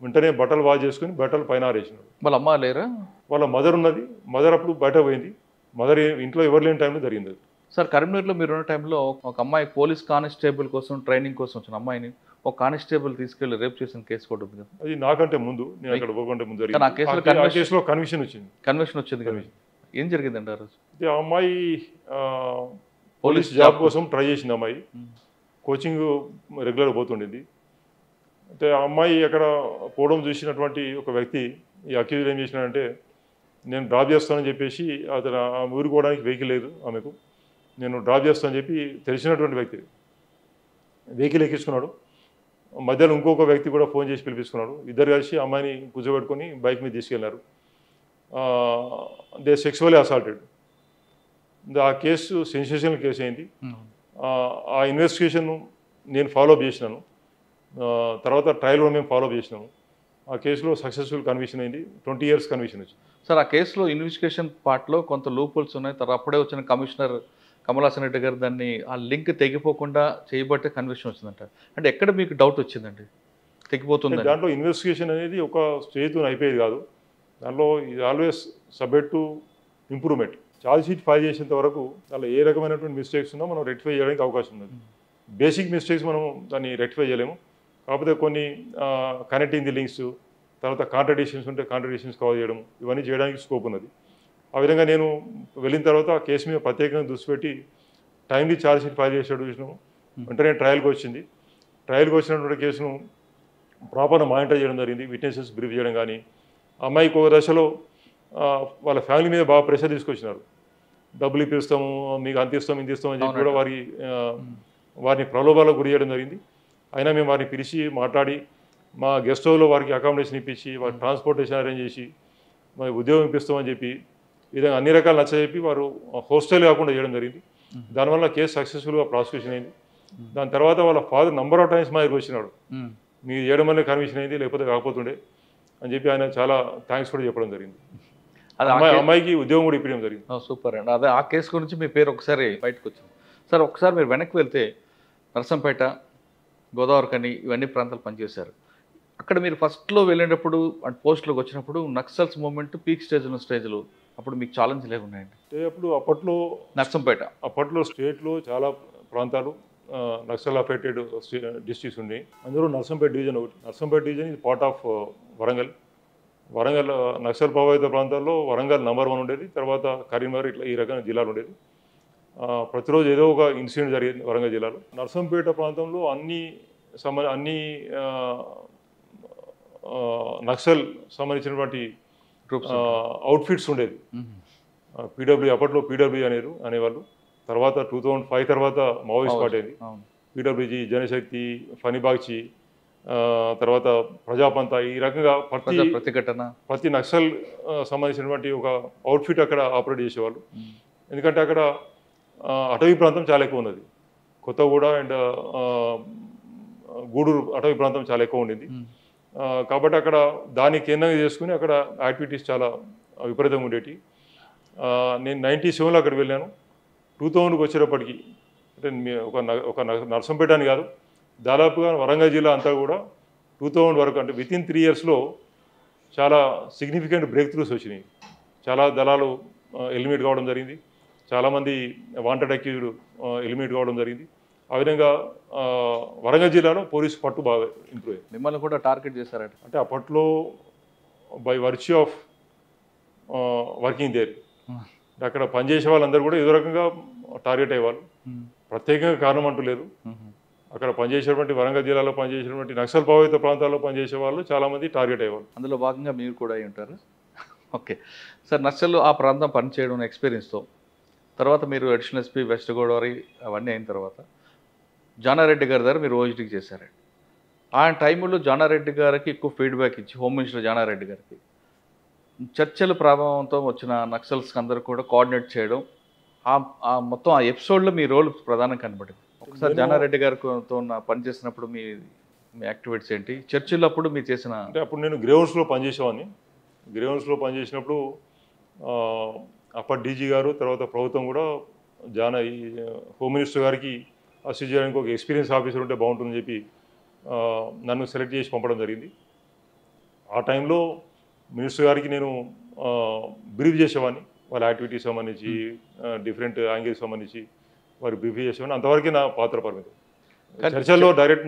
వెంటనే బట్టలు వాష్ చేసుకుని బట్టలు పైన ఆరేసినాడు. వాళ్ళ అమ్మ లేరా? వాళ్ళ మదర్ ఉన్నది. మదర్ అప్పుడు బయట పోయింది. మదర్ ఇంట్లో ఎవరు లేని టైంలో జరిగింది. సార్, కరీంనగర్లో మీరున్న టైంలో ఒక అమ్మాయి పోలీస్ కానిస్టేబుల్ కోసం ట్రైనింగ్ కోసం వచ్చిన అమ్మాయిని ఒక కానిస్టేబుల్ తీసుకెళ్లి రేప్ చేసిన కేసు కూడా ఉంది కదా? అది నాకంటే ముందు, నేను అక్కడ పోకంటే ముందు జరిగింది. ఆ కేసులో కన్విక్షన్ వచ్చింది. ఏం జరిగిందండి ఆ రోజు? ఆ అమ్మాయి పోలీస్ జాబ్ కోసం ట్రై చేసింది. అమ్మాయి కోచింగ్ రెగ్యులర్ పోతుండేది. అంటే ఆ అమ్మాయి అక్కడ పోవడం చూసినటువంటి ఒక వ్యక్తి ఈ అక్యూజ్ ఏం చేసినాడంటే, నేను డ్రాప్ చేస్తానని చెప్పేసి అతను ఆ ఊరికి పోవడానికి వెహికల్ లేదు ఆమెకు, నేను డ్రాప్ చేస్తానని చెప్పి తెలిసినటువంటి వ్యక్తి వెహికల్ ఎక్కించుకున్నాడు. మధ్యలో ఇంకొక వ్యక్తి కూడా ఫోన్ చేసి పిలిపించుకున్నాడు. ఇద్దరు కలిసి అమ్మాయిని కూర్చోబెట్టుకొని బైక్ మీద తీసుకెళ్లారు. They sexually assaulted. ఆ కేసు సెన్సేషనల్ కేసు అయింది. ఆ ఇన్వెస్టిగేషన్ నేను ఫాలోఅప్ చేసినాను. తర్వాత ట్రయల్ కూడా మేము ఫాలోఅప్ చేసినాము. ఆ కేసులో సక్సెస్ఫుల్ కన్విక్షన్ అయింది. 20 years కన్విక్షన్ వచ్చింది. సార్, ఆ కేసులో ఇన్వెస్టిగేషన్ పార్ట్లో కొంత లూపుల్స్ ఉన్నాయి. తర్వాత అప్పుడే వచ్చిన కమిషనర్ కమలాసన్ రెడ్డి గారు దాన్ని ఆ లింక్ తెగిపోకుండా చేయబట్టే కన్విక్షన్ వచ్చిందంట. అంటే ఎక్కడ మీకు డౌట్ వచ్చిందండి తెగిపోతుంది? దాంట్లో ఇన్వెస్టిగేషన్ అనేది ఒక స్టేజ్తో అయిపోయేది కాదు. దాంట్లో ఇది always subject to improvement. Charge sheet file చేసేంత వరకు దాంట్లో ఏ రకమైనటువంటి మిస్టేక్స్ ఉన్నా మనం రెక్టిఫై చేయడానికి అవకాశం ఉంది. బేసిక్ మిస్టేక్స్ మనం దాన్ని రెక్టిఫై చేయలేము. కాకపోతే కొన్ని కనెక్టింగ్ ది లింక్స్, తర్వాత కాంట్రడిక్షన్స్ ఉంటే కాంట్రడిక్షన్స్ కవర్ చేయడం, ఇవన్నీ చేయడానికి స్కోప్ ఉన్నది. ఆ విధంగా నేను వెళ్ళిన తర్వాత ఆ కేసు మీద ప్రత్యేకంగా దృష్టి పెట్టి టైమ్లీ ఛార్జ్ షీట్ ఫైల్ చేసేట్టు చూసినాం. వెంటనే ట్రయల్కి వచ్చింది. ట్రయల్కి వచ్చినటువంటి కేసును ప్రాపర్గా మానిటర్ చేయడం జరిగింది. విట్నెసెస్ బ్రీఫ్ చేయడం కానీ, అమ్మాయికి ఒక దశలో వాళ్ళ ఫ్యామిలీ మీద బాగా ప్రెషర్ తీసుకొచ్చినారు. డబ్బులు ఇప్పిస్తాము, మీకు అంత ఇస్తాం ఇంత ఇస్తాం అని చెప్పి కూడా వారిని ప్రలోభాలకు గురి చేయడం జరిగింది. అయినా మేము వారిని పిలిచి మాట్లాడి మా గెస్ట్ హౌస్లో వారికి అకామిడేషన్ ఇప్పించి వారికి ట్రాన్స్పోర్టేషన్ అరేంజ్ చేసి మరి ఉద్యోగం ఇప్పిస్తామని చెప్పి ఈ విధంగా అన్ని రకాలు నచ్చజెప్పి వారు హాస్టల్ కాకుండా చేయడం జరిగింది. దానివల్ల కేసు సక్సెస్ఫుల్గా ప్రాసిక్యూషన్ అయింది. దాని తర్వాత వాళ్ళ ఫాదర్ నంబర్ ఆఫ్ టైమ్స్ మా దగ్గరికి వచ్చినాడు, మీరు చేయడం వల్ల కన్విక్షన్ అయింది, లేకపోతే కాకపోతుండే అని చెప్పి ఆయన చాలా థ్యాంక్స్ కూడా చెప్పడం జరిగింది. అమ్మాయికి ఉద్యోగం కూడా ఇప్పించడం జరిగింది. సూపర్ అండి. అదే ఆ కేసు గురించి మీ పేరు ఒకసారి బయటకు వచ్చింది. సార్ ఒకసారి మీరు వెనక్కి వెళ్తే నర్సంపేట, గోదావరిఖని ఇవన్నీ ప్రాంతాలు పనిచేశారు. అక్కడ మీరు ఫస్ట్లో వెళ్ళేటప్పుడు అండ్ పోస్ట్లోకి వచ్చినప్పుడు నక్సల్స్ మూవ్మెంట్ పీక్ స్టేజ్లో అప్పుడు మీకు ఛాలెంజ్లు ఏమున్నాయండి? అప్పట్లో నర్సంపేట అప్పట్లో స్టేట్లో చాలా ప్రాంతాలు నక్సల్ అఫెక్టెడ్ డిస్ట్రిక్ట్స్ ఉన్నాయి. అందులో నర్సంపేట డివిజన్ ఒకటి. నర్సంపేట డివిజన్ ఇది పార్ట్ ఆఫ్ వరంగల్. నక్సల్ ప్రభావిత ప్రాంతాల్లో వరంగల్ నంబర్ 1 ఉండేది, తర్వాత కరీంనగర్, ఇట్లా ఈ రకమైన జిల్లాలు ఉండేది. ప్రతిరోజు ఏదో ఒక ఇన్సిడెంట్ జరిగేది వరంగల్ జిల్లాలో. నర్సంపేట ప్రాంతంలో అన్ని నక్సల్ సంబంధించినటువంటి అవుట్ఫిట్స్ ఉండేది. పీడబ్ల్యూ, అప్పట్లో పీడబ్ల్యూ అనేవాళ్ళు. తర్వాత 2005 తర్వాత మావోయిస్ట్ పార్టీ అయింది. పీడబ్ల్యూజీ, జనశక్తి, ఫణిబాగ్చి, తర్వాత ప్రజాపంత, ఈ రకంగా ప్రతి నక్సల్ సంబంధించినటువంటి ఒక అవుట్ఫిట్ అక్కడ ఆపరేట్ చేసేవాళ్ళు. ఎందుకంటే అక్కడ అటవీ ప్రాంతం చాలా ఎక్కువ ఉన్నది. కొత్తగూడ అండ్ గూడూరు అటవీ ప్రాంతం చాలా ఎక్కువ ఉండింది. కాబట్టి అక్కడ దాన్ని కేంద్రంగా చేసుకుని అక్కడ యాక్టివిటీస్ చాలా విపరీతంగా ఉండేవి. నేను 97లో అక్కడ వెళ్ళాను. 2000కి వచ్చేటప్పటికి అంటే ఒక నర్సంపేట అని కాదు, దాదాపుగా వరంగల్ జిల్లా అంతా కూడా 2000 వరకు, అంటే వితిన్ 3 ఇయర్స్లో చాలా సిగ్నిఫికెంట్ బ్రేక్ త్రూస్ వచ్చినాయి. చాలా దళాలు ఎలిమినేట్ కావడం జరిగింది. చాలామంది వాంటెడ్ అక్యూజ్డ్ ఎలిమినేట్ కావడం జరిగింది. ఆ విధంగా వరంగల్ జిల్లాలో పోలీసు పట్టు బాగా ఇంప్రూవ్ అయ్యింది. మిమ్మల్ని కూడా టార్గెట్ చేశారట? అంటే అప్పట్లో by virtue of working there అక్కడ పనిచేసే వాళ్ళందరూ కూడా ఏదో రకంగా టార్గెట్ అయ్యేవాళ్ళు. ప్రత్యేకంగా కారణం అంటూ లేదు. అక్కడ పనిచేసేటువంటి వరంగల్ జిల్లాలో పనిచేసేటువంటి నక్సల్ ప్రభావిత ప్రాంతాల్లో పనిచేసే వాళ్ళు చాలామంది టార్గెట్ అయ్యేవాళ్ళు. అందులో భాగంగా మీరు కూడా అయి ఉంటారు. ఓకే సార్, నక్సల్ ఆ ప్రాంతం పనిచేయడం ఎక్స్పీరియన్స్తో తర్వాత మీరు అడిషనల్ ఎస్పీ వెస్ట్ గోదావరి అవన్నీ అయిన తర్వాత జానారెడ్డి గారి దగ్గర మీరు ఓఎస్డీకి చేశారండి. ఆ టైంలో జానారెడ్డి గారికి ఎక్కువ ఫీడ్బ్యాక్ ఇచ్చి హోమ్ మినిస్టర్ జానారెడ్డి గారికి చర్చల ప్రభావంతో వచ్చిన నక్సల్స్కి అందరూ కూడా కోఆర్డినేట్ చేయడం, ఆ మొత్తం ఆ ఎపిసోడ్లో మీ రోల్ ప్రధానం కనబడింది. ఒకసారి జానారెడ్డి గారితో పనిచేసినప్పుడు మీ యాక్టివిటీస్ ఏంటి, చర్చలు అప్పుడు మీరు చేసిన? అంటే అప్పుడు నేను గ్రేవన్స్లో పనిచేసేవాడిని. గ్రేవన్స్లో పనిచేసినప్పుడు అప్పటి డీజీ గారు, తర్వాత ప్రభుత్వం కూడా ఈ హోమ్ మినిస్టర్ గారికి అసిస్ట్ చేయడానికి ఒక ఎక్స్పీరియన్స్ ఆఫీసర్ ఉంటే బాగుంటుందని చెప్పి నన్ను సెలెక్ట్ చేసి పంపడం జరిగింది. ఆ టైంలో మినిస్టర్ గారికి నేను బ్రీఫ్ చేసేవాడిని, వాళ్ళ యాక్టివిటీస్ సంబంధించి డిఫరెంట్ యాంగిల్స్ సంబంధించి వారు బ్రీఫ్ చేసేవాడిని. అంతవరకు నా పాత్ర పరిమితం. చర్చల్లో డైరెక్ట్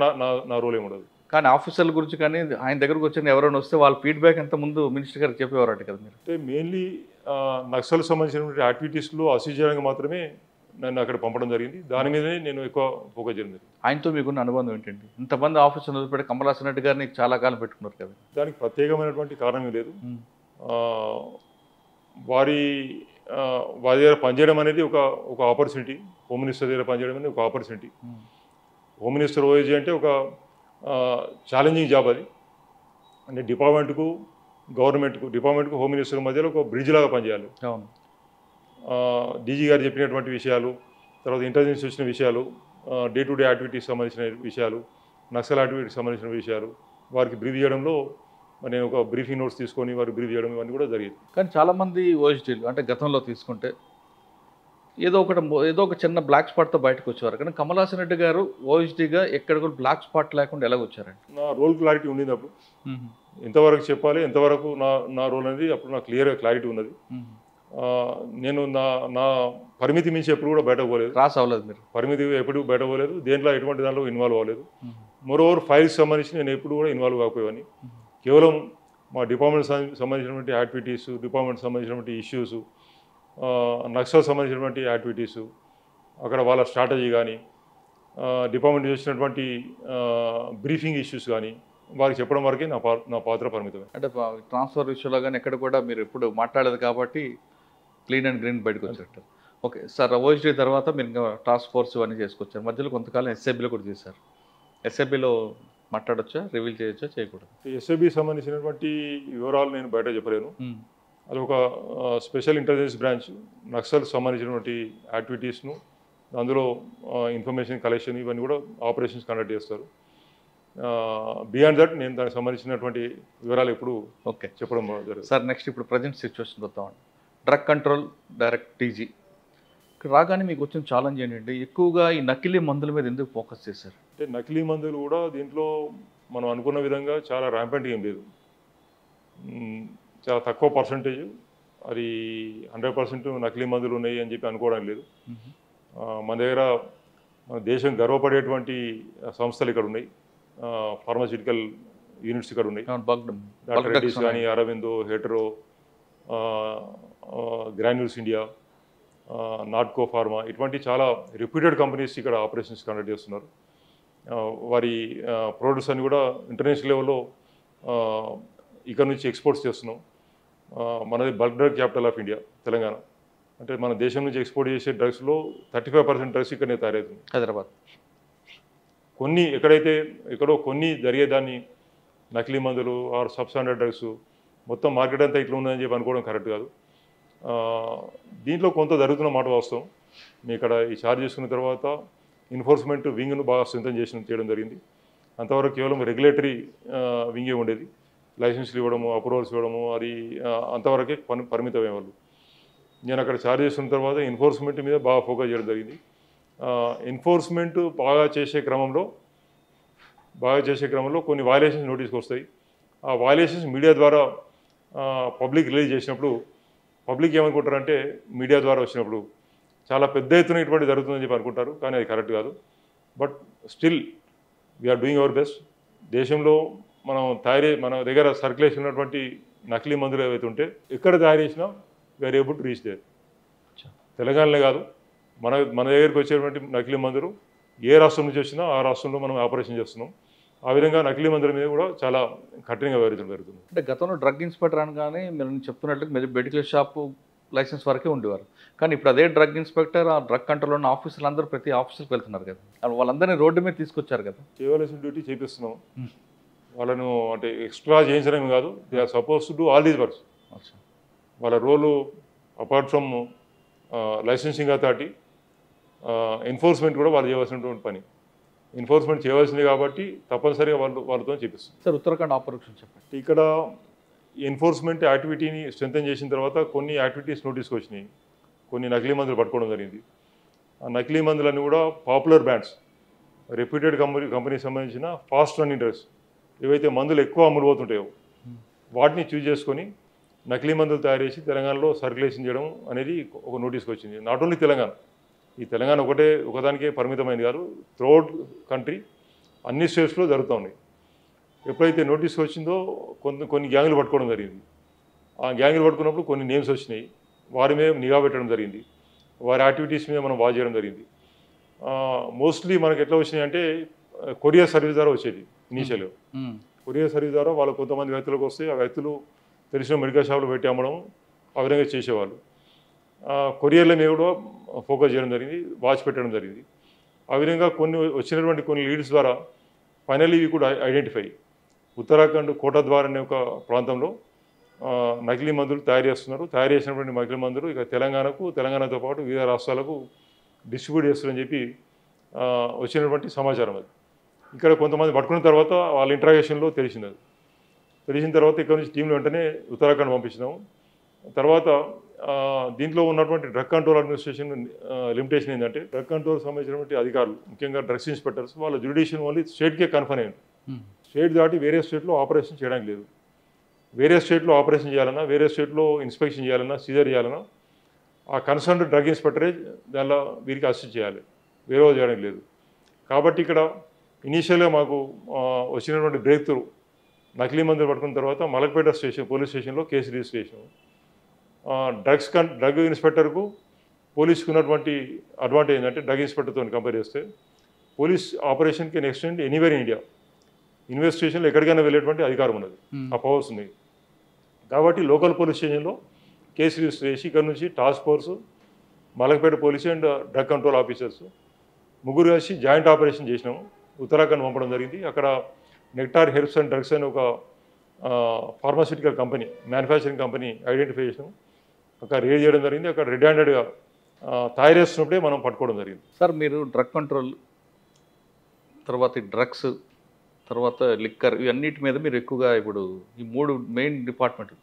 నా రోల్ ఏమి ఉండదు. కానీ ఆఫీసర్ల గురించి కానీ ఆయన దగ్గరకు వచ్చిన ఎవరైనా వస్తే వాళ్ళ ఫీడ్బ్యాక్ అంత ముందు మినిస్టర్ గారికి చెప్పేవారట కదా మీరు? అంటే మెయిన్లీ నక్సల్ సంబంధించినటువంటి యాక్టివిటీస్లో అసిస్ట్ చేయడానికి మాత్రమే నన్ను అక్కడ పంపడం జరిగింది. దాని మీదనే నేను ఎక్కువ ఫోకస్ చేయడం జరిగింది. ఆయనతో మీకున్న అనుబంధం ఏంటండి? ఇంతమంది ఆఫీసర్లు వదిలిపెట్టి కమలాసన్ రెడ్డి గారిని చాలా కాలం పెట్టుకున్నారు కదా? దానికి ప్రత్యేకమైనటువంటి కారణం లేదు. వారి దగ్గర పనిచేయడం అనేది ఒక ఆపర్చునిటీ. హోమ్ మినిస్టర్ దగ్గర పనిచేయడం అనేది ఒక ఆపర్చునిటీ. హోమ్ మినిస్టర్ ఓఎస్జీ అంటే ఒక ఛాలెంజింగ్ జాబ్ అది. అంటే డిపార్ట్మెంట్కు హోమ్ మినిస్టర్ మధ్యలో ఒక బ్రిడ్జ్ లాగా పనిచేయాలి. అవును. డీజీ గారు చెప్పినటువంటి విషయాలు, తర్వాత ఇంటెలిజెన్స్ వచ్చిన విషయాలు, డే టు డే యాక్టివిటీస్ సంబంధించిన విషయాలు, నక్సల్ యాక్టివిటీస్ సంబంధించిన విషయాలు వారికి బ్రీఫ్ చేయడంలో నేను ఒక బ్రీఫింగ్ నోట్స్ తీసుకొని వారికి బ్రీఫ్ చేయడం ఇవన్నీ కూడా జరిగింది. కానీ చాలామంది ఓఎస్డీలు అంటే గతంలో తీసుకుంటే ఏదో ఒక చిన్న బ్లాక్ స్పాట్తో బయటకు వచ్చేవారు. కానీ కమలాసన్ రెడ్డి గారు ఓఎస్డీగా ఎక్కడ కూడా బ్లాక్ స్పాట్ లేకుండా ఎలాగ వచ్చారండి? నా రోల్ క్లారిటీ ఉండింది. అప్పుడు ఎంతవరకు చెప్పాలి, ఎంతవరకు నా రోల్ అనేది అప్పుడు నాకు క్లారిటీ ఉన్నది. నేను నా పరిమితి మించి ఎప్పుడు కూడా బయటకు పోలేదు. క్రాస్ అవ్వలేదు మీరు? పరిమితి ఎప్పుడు బయట పోలేదు. దేంట్లో ఎటువంటి దాంట్లో ఇన్వాల్వ్ అవ్వలేదు. మోరోవర్ ఫైల్స్ సంబంధించి నేను ఎప్పుడు కూడా ఇన్వాల్వ్ కాకపోయేవాడిని. కేవలం మా డిపార్ట్మెంట్ సంబంధించినటువంటి యాక్టివిటీస్, డిపార్ట్మెంట్ సంబంధించినటువంటి ఇష్యూస్, నక్సల్ సంబంధించినటువంటి యాక్టివిటీస్, అక్కడ వాళ్ళ స్ట్రాటజీ కానీ, డిపార్ట్మెంట్ చేసినటువంటి బ్రీఫింగ్ ఇష్యూస్ కానీ వారికి చెప్పడం వరకే నా పాత్ర పరిమితమే. అంటే ట్రాన్స్ఫర్ విషయంలో కానీ ఎక్కడ కూడా మీరు ఎప్పుడు మాట్లాడలేదు కాబట్టి క్లీన్ అండ్ గ్రీన్ బయటకు వచ్చేటట్టు. ఓకే సార్, ఓఎస్డీ తర్వాత మీరు ఇంకా టాస్క్ ఫోర్స్ ఇవన్నీ చేసుకొచ్చారు. మధ్యలో కొంతకాలం ఎస్ఐబిలో కూడా చేశారు. ఎస్ఐబిలో మాట్లాడొచ్చా, రివీల్ చేయొచ్చా, చేయకూడదు? ఎస్ఐబి సంబంధించినటువంటి వివరాలు నేను బయట చెప్పలేను. అది ఒక స్పెషల్ ఇంటెలిజెన్స్ బ్రాంచ్ నక్సల్ సంబంధించినటువంటి యాక్టివిటీస్ను, అందులో ఇన్ఫర్మేషన్ కలెక్షన్ ఇవన్నీ కూడా ఆపరేషన్స్ కండక్ట్ చేస్తారు. బియాండ్ దట్ నేను దానికి సంబంధించినటువంటి వివరాలు ఎప్పుడు ఓకే చెప్పడం జరుగుతుంది. సార్, నెక్స్ట్ ఇప్పుడు ప్రజెంట్ సిచ్యువేషన్ వద్దామండి. డ్రగ్ కంట్రోల్ డైరెక్ట్ టీజీ రాగానే మీకు వచ్చిన ఛాలెంజ్ ఏంటంటే ఎక్కువగా ఈ నకిలీ మందుల మీద ఎందుకు ఫోకస్ చేశారు? అంటే నకిలీ మందులు కూడా దీంట్లో మనం అనుకున్న విధంగా చాలా ర్యాంపెంట్గా ఏం లేదు. చాలా తక్కువ పర్సంటేజ్, అది 100% నకిలీ మందులు ఉన్నాయి అని చెప్పి అనుకోవడం లేదు. మన దగ్గర మన దేశం గర్వపడేటువంటి సంస్థలు ఇక్కడ ఉన్నాయి, ఫార్మాస్యూటికల్ యూనిట్స్ ఇక్కడ ఉన్నాయి. డాక్టర్ రెడ్డిస్ కానీ, Aurobindo, hetero, granules India, Natco pharma, ఇటువంటి చాలా రిప్యూటెడ్ కంపెనీస్ ఇక్కడ ఆపరేషన్స్ కండక్ట్ చేస్తున్నారు. వారి ప్రొడక్ట్స్ అన్ని కూడా ఇంటర్నేషనల్ లెవెల్లో ఇక్కడ నుంచి ఎక్స్పోర్ట్స్ చేస్తున్నాం. మనది bulk drug capital of India Telangana. అంటే మన దేశం నుంచి ఎక్స్పోర్ట్ చేసే డ్రగ్స్లో 35% డ్రగ్స్ ఇక్కడనే తయారవుతుంది. హైదరాబాద్ కొన్ని ఎక్కడో కొన్ని జరిగేదాన్ని నకిలీ మందులు ఆర్ సబ్స్టాండర్డ్ డ్రగ్స్ మొత్తం మార్కెట్ అంతా ఇట్లా ఉందని చెప్పి అనుకోవడం కరెక్ట్ కాదు. దీంట్లో కొంత జరుగుతున్న మాట వాస్తవం. మీ ఇక్కడ ఈ ఛార్జ్ చేసుకున్న తర్వాత ఎన్ఫోర్స్మెంట్ వింగ్ను బాగా స్ట్రెంథన్ చేయడం జరిగింది. అంతవరకు కేవలం రెగ్యులేటరీ వింగే ఉండేది, లైసెన్స్లు ఇవ్వడము, అప్రూవల్స్ ఇవ్వడము, అది అంతవరకే పరిమితమే వాళ్ళు. నేను అక్కడ ఛార్జ్ చేసుకున్న తర్వాత ఎన్ఫోర్స్మెంట్ మీద బాగా ఫోకస్ చేయడం జరిగింది. ఎన్ఫోర్స్మెంట్ బాగా చేసే క్రమంలో కొన్ని వయలేషన్స్ నోటీస్కి వస్తాయి. ఆ వయలేషన్స్ మీడియా ద్వారా పబ్లిక్ రిలీజ్ చేసినప్పుడు పబ్లిక్ ఏమనుకుంటారంటే మీడియా ద్వారా వచ్చినప్పుడు చాలా పెద్ద ఎత్తున ఇటువంటి జరుగుతుందని చెప్పి అనుకుంటారు, కానీ అది కరెక్ట్ కాదు. But still we are doing our best. దేశంలో మన దగ్గర సర్క్యులేషన్ ఉన్నటువంటి నకిలీ మందులు ఏవైతే ఉంటే ఎక్కడ తయారు చేసినా we are able to reach there. తెలంగాణలో కాదు, మన దగ్గరికి వచ్చేటువంటి నకిలీ మందులు ఏ రాష్ట్రం నుంచి వచ్చినా ఆ రాష్ట్రంలో మనం ఆపరేషన్ చేస్తున్నాం. ఆ విధంగా నకిలీ మందుల మీద కూడా చాలా కఠినంగా వ్యవహరించడం జరుగుతుంది. అంటే గతంలో డ్రగ్ ఇన్స్పెక్టర్ అనగానే మీరు చెప్తున్నట్టు మెడికల్ షాప్ లైసెన్స్ వరకే ఉండేవారు, కానీ ఇప్పుడు అదే డ్రగ్ ఇన్స్పెక్టర్, ఆ డ్రగ్ కంట్రోల్ ఉన్న ఆఫీసులు అందరూ ప్రతి ఆఫీసులకు వెళ్తున్నారు కదా, వాళ్ళందరినీ రోడ్డు మీద తీసుకొచ్చారు కదా. చేయవలసిన డ్యూటీ చేపిస్తున్నాం. వాళ్ళను అంటే ఎక్స్ట్రా చేయించడం కాదు, they are supposed to do all these works. వాళ్ళ role apart from licensing authority, enforcement కూడా వాళ్ళు చేయవలసినటువంటి పని. ఎన్ఫోర్స్మెంట్ చేయవలసింది కాబట్టి తప్పనిసరిగా వాళ్ళతో చేపిస్తుంది. సార్, ఉత్తరాఖండ్ ఆపరేషన్ చెప్పండి. ఇక్కడ ఎన్ఫోర్స్మెంట్ యాక్టివిటీని స్ట్రెంథన్ చేసిన తర్వాత కొన్ని యాక్టివిటీస్ నోటీస్కి వచ్చినాయి, కొన్ని నకిలీ మందులు పట్టుకోవడం జరిగింది. ఆ నకిలీ మందులన్నీ కూడా పాపులర్ బ్రాండ్స్, రెప్యూటెడ్ కంపెనీకి సంబంధించిన ఫాస్ట్ రన్నింగ్ డ్రగ్స్, ఏవైతే మందులు ఎక్కువ అమ్ముడు పోతుంటాయో వాటిని చూజ్ చేసుకొని నకిలీ మందులు తయారు చేసి తెలంగాణలో సర్క్యులేషన్ చేయడం అనేది ఒక నోటీస్కి వచ్చింది. నాట్ ఓన్లీ తెలంగాణ, ఈ తెలంగాణ ఒకదానికే పరిమితమైంది కాదు, త్రూఅవుట్ కంట్రీ అన్ని స్టేట్స్లో జరుగుతూ ఉన్నాయి. ఎప్పుడైతే నోటీస్ వచ్చిందో కొన్ని గ్యాంగులు పట్టుకోవడం జరిగింది. ఆ గ్యాంగులు పట్టుకున్నప్పుడు కొన్ని నేమ్స్ వచ్చినాయి, వారి మీద నిఘా పెట్టడం జరిగింది, వారి యాక్టివిటీస్ మీద మనం వాచ్ చేయడం జరిగింది. మోస్ట్లీ మనకి ఎట్లా వచ్చినాయి అంటే కొరియర్ సర్వీస్ ద్వారా వచ్చేది. ఇనీషియల్గా కొరియర్ సర్వీస్ ద్వారా వాళ్ళు కొంతమంది వ్యక్తులకు వస్తే ఆ వ్యక్తులు తెలిసిన మెడికల్ షాపులు పెట్టి అమ్మడం, ఆ విధంగా చేసేవాళ్ళు. కొరియర్ల మీద కూడా ఫోకస్ చేయడం జరిగింది, వాచ్ పెట్టడం జరిగింది. ఆ విధంగా వచ్చినటువంటి కొన్ని లీడ్స్ ద్వారా finally we could identify Uttarakhand Kotdwar అనే ఒక ప్రాంతంలో నకిలీ మందులు తయారు చేస్తున్నారు. తయారు చేసినటువంటి నకిలీ మందులు ఇక తెలంగాణతో పాటు వివిధ రాష్ట్రాలకు డిస్ట్రిబ్యూట్ చేస్తారని చెప్పి వచ్చినటువంటి సమాచారం. అది ఇక్కడ కొంతమంది పట్టుకున్న తర్వాత వాళ్ళ ఇంట్రాగేషన్లో తెలిసిన తర్వాత ఇక్కడ నుంచి టీంలు వెంటనే ఉత్తరాఖండ్ పంపించినాము. తర్వాత దీంట్లో ఉన్నటువంటి డ్రగ్ కంట్రోల్ అడ్మినిస్ట్రేషన్ లిమిటేషన్ ఏంటంటే డ్రగ్ కంట్రోల్ సంబంధించినటువంటి అధికారులు, ముఖ్యంగా డ్రగ్స్ ఇన్స్పెక్టర్స్, వాళ్ళ జ్యుడిషియల్ ఓన్లీ స్టేట్కే కన్ఫర్మ్ అయింది. స్టేట్ దాటి వేరే స్టేట్లో ఆపరేషన్ చేయడానికి లేదు. వేరే స్టేట్లో ఆపరేషన్ చేయాలన్నా, వేరే స్టేట్లో ఇన్స్పెక్షన్ చేయాలన్నా, సీజర్ చేయాలన్నా ఆ కన్సర్న్డ్ డ్రగ్ ఇన్స్పెక్టరే దానిలో వీరికి అసిస్ట్ చేయాలి, వేరే వాళ్ళు చేయడానికి లేదు. కాబట్టి ఇక్కడ ఇనీషియల్గా మాకు వచ్చినటువంటి బ్రేక్ త్రూ నకిలీ మందులు పట్టుకున్న తర్వాత మలక్పేట పోలీస్ స్టేషన్లో కేసు రిజిస్టర్ చేసాము. డ్రగ్ ఇన్స్పెక్టర్కు పోలీసుకు ఉన్నటువంటి అడ్వాంటేజ్ ఏంటంటే డ్రగ్ ఇన్స్పెక్టర్తో కంపేర్ చేస్తే police operation can extend anywhere in India. ఇన్వెస్టిగేషన్లో ఎక్కడికైనా వెళ్ళేటువంటి అధికారం ఉన్నది, ఆ పవర్స్ ఉన్నాయి. కాబట్టి లోకల్ పోలీస్ స్టేషన్లో కేసు రిజిస్టర్ చేసి ఇక్కడ నుంచి task force, Malakpet police and drug control officers ముగ్గురు కలిసి జాయింట్ ఆపరేషన్ చేసినాము. ఉత్తరాఖండ్ పంపడం జరిగింది. అక్కడ నెక్టార్ హెర్బ్స్ అండ్ డ్రగ్స్ అని ఒక pharmaceutical company, manufacturing company identify చేసినాము. అక్కడ రేడ్ చేయడం జరిగింది. అక్కడ రెడ్ హ్యాండెడ్గా తయారు చేస్తున్నప్పుడే మనం పట్టుకోవడం జరిగింది. సార్ మీరు డ్రగ్ కంట్రోల్ తర్వాత ఈ డ్రగ్స్ తర్వాత లిక్కర్ ఇవన్నిటి మీద మీరు ఎక్కువగా ఇప్పుడు ఈ 3 మెయిన్ డిపార్ట్మెంట్,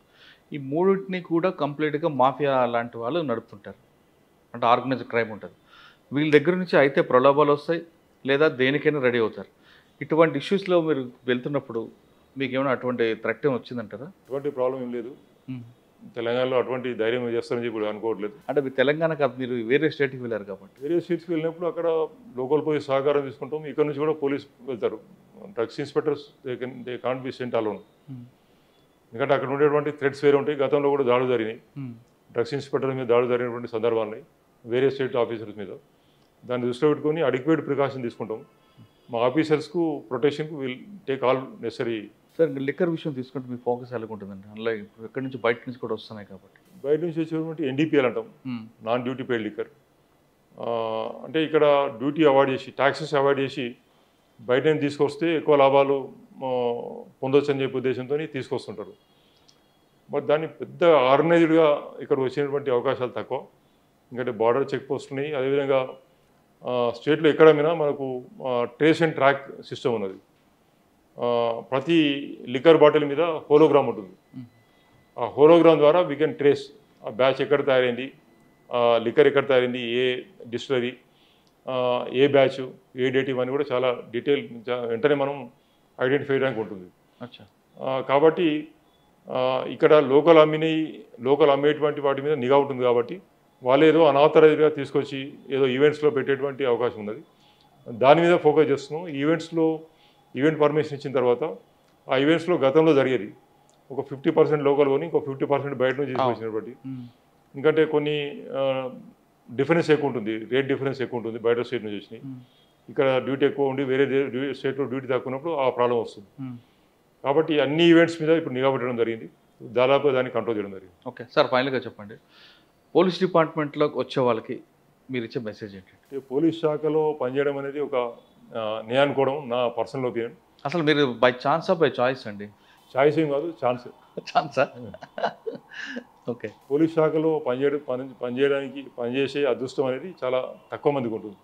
ఈ మూడింటిని కూడా కంప్లీట్గా మాఫియా లాంటి వాళ్ళు నడుపుతుంటారు, అంటే ఆర్గనైజ్డ్ క్రైమ్ ఉంటుంది. వీళ్ళ దగ్గర నుంచి అయితే ప్రలోభాలు వస్తాయి లేదా దేనికైనా రెడీ అవుతారు. ఇటువంటి ఇష్యూస్లో మీరు వెళ్తున్నప్పుడు మీకు ఏమైనా అటువంటి థ్రెట్ వచ్చిందంటారా? అటువంటి ప్రాబ్లం ఏం లేదు. తెలంగాణలో అటువంటి ధైర్యం చేస్తారని చెప్పి అనుకోవట్లేదు. అంటే మీరు తెలంగాణ కాదు, మీరు వేరే స్టేట్కి వెళ్ళారు కాబట్టి. వేరే స్టేట్స్కి వెళ్ళినప్పుడు అక్కడ లోకల్ పోలీస్ సహకారం తీసుకుంటాం. ఇక్కడ నుంచి కూడా పోలీస్ వెళ్తారు. Drugs inspectors they can't be sent alone. ఎందుకంటే అక్కడ ఉండేటువంటి థ్రెట్స్ వేరే ఉంటాయి. గతంలో కూడా దాడులు జరిగినాయి. డ్రగ్స్ ఇన్స్పెక్టర్ మీద దాడులు జరిగినటువంటి సందర్భాలు ఉన్నాయి, వేరే స్టేట్ ఆఫీసర్స్ మీద. దాన్ని దృష్టిలో పెట్టుకొని అడిక్వేట్ ప్రికాషన్ తీసుకుంటాం. మా ఆఫీసర్స్కు ప్రొటెక్షన్కు will take all necessary. Sir liquor విషయం తీసుకుంటే మీ ఫోకస్ ఎలా ఉంటుందండి? అందులో ఇప్పుడు ఎక్కడి నుంచి బయట నుంచి కూడా వస్తున్నాయి కాబట్టి. బయట నుంచి వచ్చేటువంటి ఎన్డీపీఎల్ అంటాం, నాన్ డ్యూటీ పెయిడ్ లిక్కర్. అంటే ఇక్కడ డ్యూటీ అవాయిడ్ చేసి, ట్యాక్సెస్ అవాయిడ్ చేసి బయట నుంచి తీసుకొస్తే ఎక్కువ లాభాలు పొందొచ్చు అని చెప్పే ఉద్దేశంతో తీసుకొస్తుంటారు. బట్ దాన్ని పెద్ద ఆర్గనైజ్డ్గా ఇక్కడ వచ్చినటువంటి అవకాశాలు తక్కువ. ఎందుకంటే బార్డర్ చెక్ పోస్ట్ ఉన్నాయి. అదేవిధంగా స్టేట్లో ఎక్కడ మీద మనకు ట్రేస్ అండ్ ట్రాక్ సిస్టమ్ ఉన్నది. ప్రతి లిక్కర్ బాటిల్ మీద హోలోగ్రామ్ ఉంటుంది. ఆ హోలోగ్రామ్ ద్వారా వీ కెన్ ట్రేస్ ఆ బ్యాచ్ ఎక్కడ తయారైంది, లిక్కర్ ఎక్కడ తయారైంది, ఏ డిస్టిలరీ, ఏ బ్యాచ్, ఏ డేట్, ఇవన్నీ కూడా చాలా డీటెయిల్ వెంటనే మనం ఐడెంటిఫై చేయడానికి ఉంటుంది. కాబట్టి ఇక్కడ లోకల్ అమ్మేటువంటి వాటి మీద నిఘా ఉంటుంది. కాబట్టి వాళ్ళు ఏదో అనాథరైజ్గా తీసుకొచ్చి ఏదో ఈవెంట్స్లో పెట్టేటువంటి అవకాశం ఉన్నది. దాని మీద ఫోకస్ చేస్తున్నాం. ఈవెంట్ పర్మిషన్ ఇచ్చిన తర్వాత ఆ ఈవెంట్స్లో గతంలో జరిగేది ఒక 50% లోకల్ కొని ఇంకో 50% బయట నుంచి తీసుకొచ్చినటువంటి. ఎందుకంటే కొన్ని డిఫరెన్స్ ఎక్కువ ఉంటుంది, రేట్ డిఫరెన్స్ ఎక్కువ ఉంటుంది. బయట స్టేట్ నుంచి వచ్చినాయి, ఇక్కడ డ్యూటీ ఎక్కువ ఉండి వేరే స్టేట్లో డ్యూటీ తక్కువ ఉన్నప్పుడు ఆ ప్రాబ్లం వస్తుంది. కాబట్టి అన్ని ఈవెంట్స్ మీద ఇప్పుడు నిఘా పెట్టడం జరిగింది. దాదాపు దాన్ని కంట్రోల్ చేయడం జరిగింది. ఓకే సార్, ఫైనల్గా చెప్పండి, పోలీస్ డిపార్ట్మెంట్లోకి వచ్చే వాళ్ళకి మీరు ఇచ్చే మెసేజ్ ఏంటంటే? పోలీస్ శాఖలో పనిచేయడం అనేది ఒక నేను అనుకోవడం, నా పర్సనల్ ఒపీనియన్. అసలు మీరు బై ఛాన్సా బై చాయిస్ అండి? చాయిస్ ఏం కాదు, ఛాన్సా. ఓకే. పోలీస్ శాఖలో పనిచేసే అదృష్టం అనేది చాలా తక్కువ మందికి ఉంటుంది.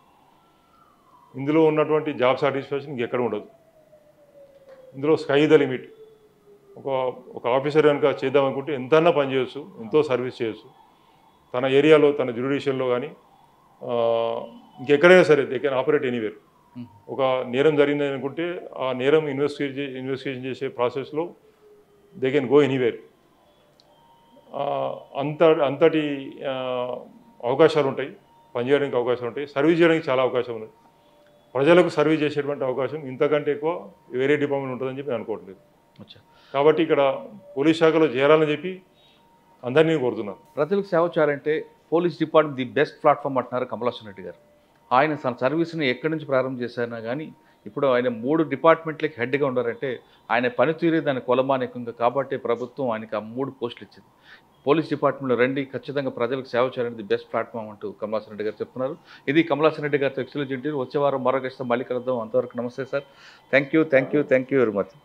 ఇందులో ఉన్నటువంటి జాబ్ సాటిస్ఫాక్షన్ ఇంకెక్కడ ఉండదు. ఇందులో స్కై ద లిమిట్. ఒక ఆఫీసర్ కనుక చేద్దామనుకుంటే ఎంతన్నా పని చేయొచ్చు, ఎంతో సర్వీస్ చేయొచ్చు. తన ఏరియాలో, తన జ్యుడిషియల్లో కానీ ఇంకెక్కడైనా సరే దే కెన్ ఆపరేట్ ఎనీవేర్. ఒక నేరం జరిగిందని అనుకుంటే ఆ నేరం ఇన్వెస్టిగేషన్ చేసే ప్రాసెస్లో దే కెన్ గో ఎనీవేర్. అంతటి అవకాశాలు ఉంటాయి, పనిచేయడానికి అవకాశాలు ఉంటాయి, సర్వీస్ చేయడానికి చాలా అవకాశం ఉంది. ప్రజలకు సర్వీస్ చేసేటువంటి అవకాశం ఇంతకంటే ఎక్కువ వేరే డిపార్ట్మెంట్ ఉంటుందని చెప్పి నేను అనుకోవట్లేదు. కాబట్టి ఇక్కడ పోలీస్ శాఖలో చేరాలని చెప్పి అందరినీ కోరుతున్నాను. ప్రజలకు సేవ చేయాలంటే police department the best platform అంటున్నారు కమలాసన్ రెడ్డి గారు. ఆయన సర్వీస్ని ఎక్కడి నుంచి ప్రారంభం చేశారన్నా కానీ ఇప్పుడు ఆయన 3 డిపార్ట్మెంట్లకి హెడ్గా ఉన్నారంటే ఆయన పనితీరే దాని కొలమానికంగా. కాబట్టి ప్రభుత్వం ఆయనకి ఆ 3 పోస్టులు ఇచ్చింది. పోలీస్ డిపార్ట్మెంట్లో రండి, ఖచ్చితంగా ప్రజలకు సేవ చేయాలని ది బెస్ట్ ప్లాట్ఫామ్ అంటూ కమలాసన్ రెడ్డి గారు చెప్తున్నారు. ఇది కమలాసన్ రెడ్డి గారితో ఎక్సలెంట్ ఇంటర్వ్యూ. వచ్చే వారం మరొక మళ్ళీ కలుద్దాం. అంతవరకు నమస్తే sir. Thank you very much.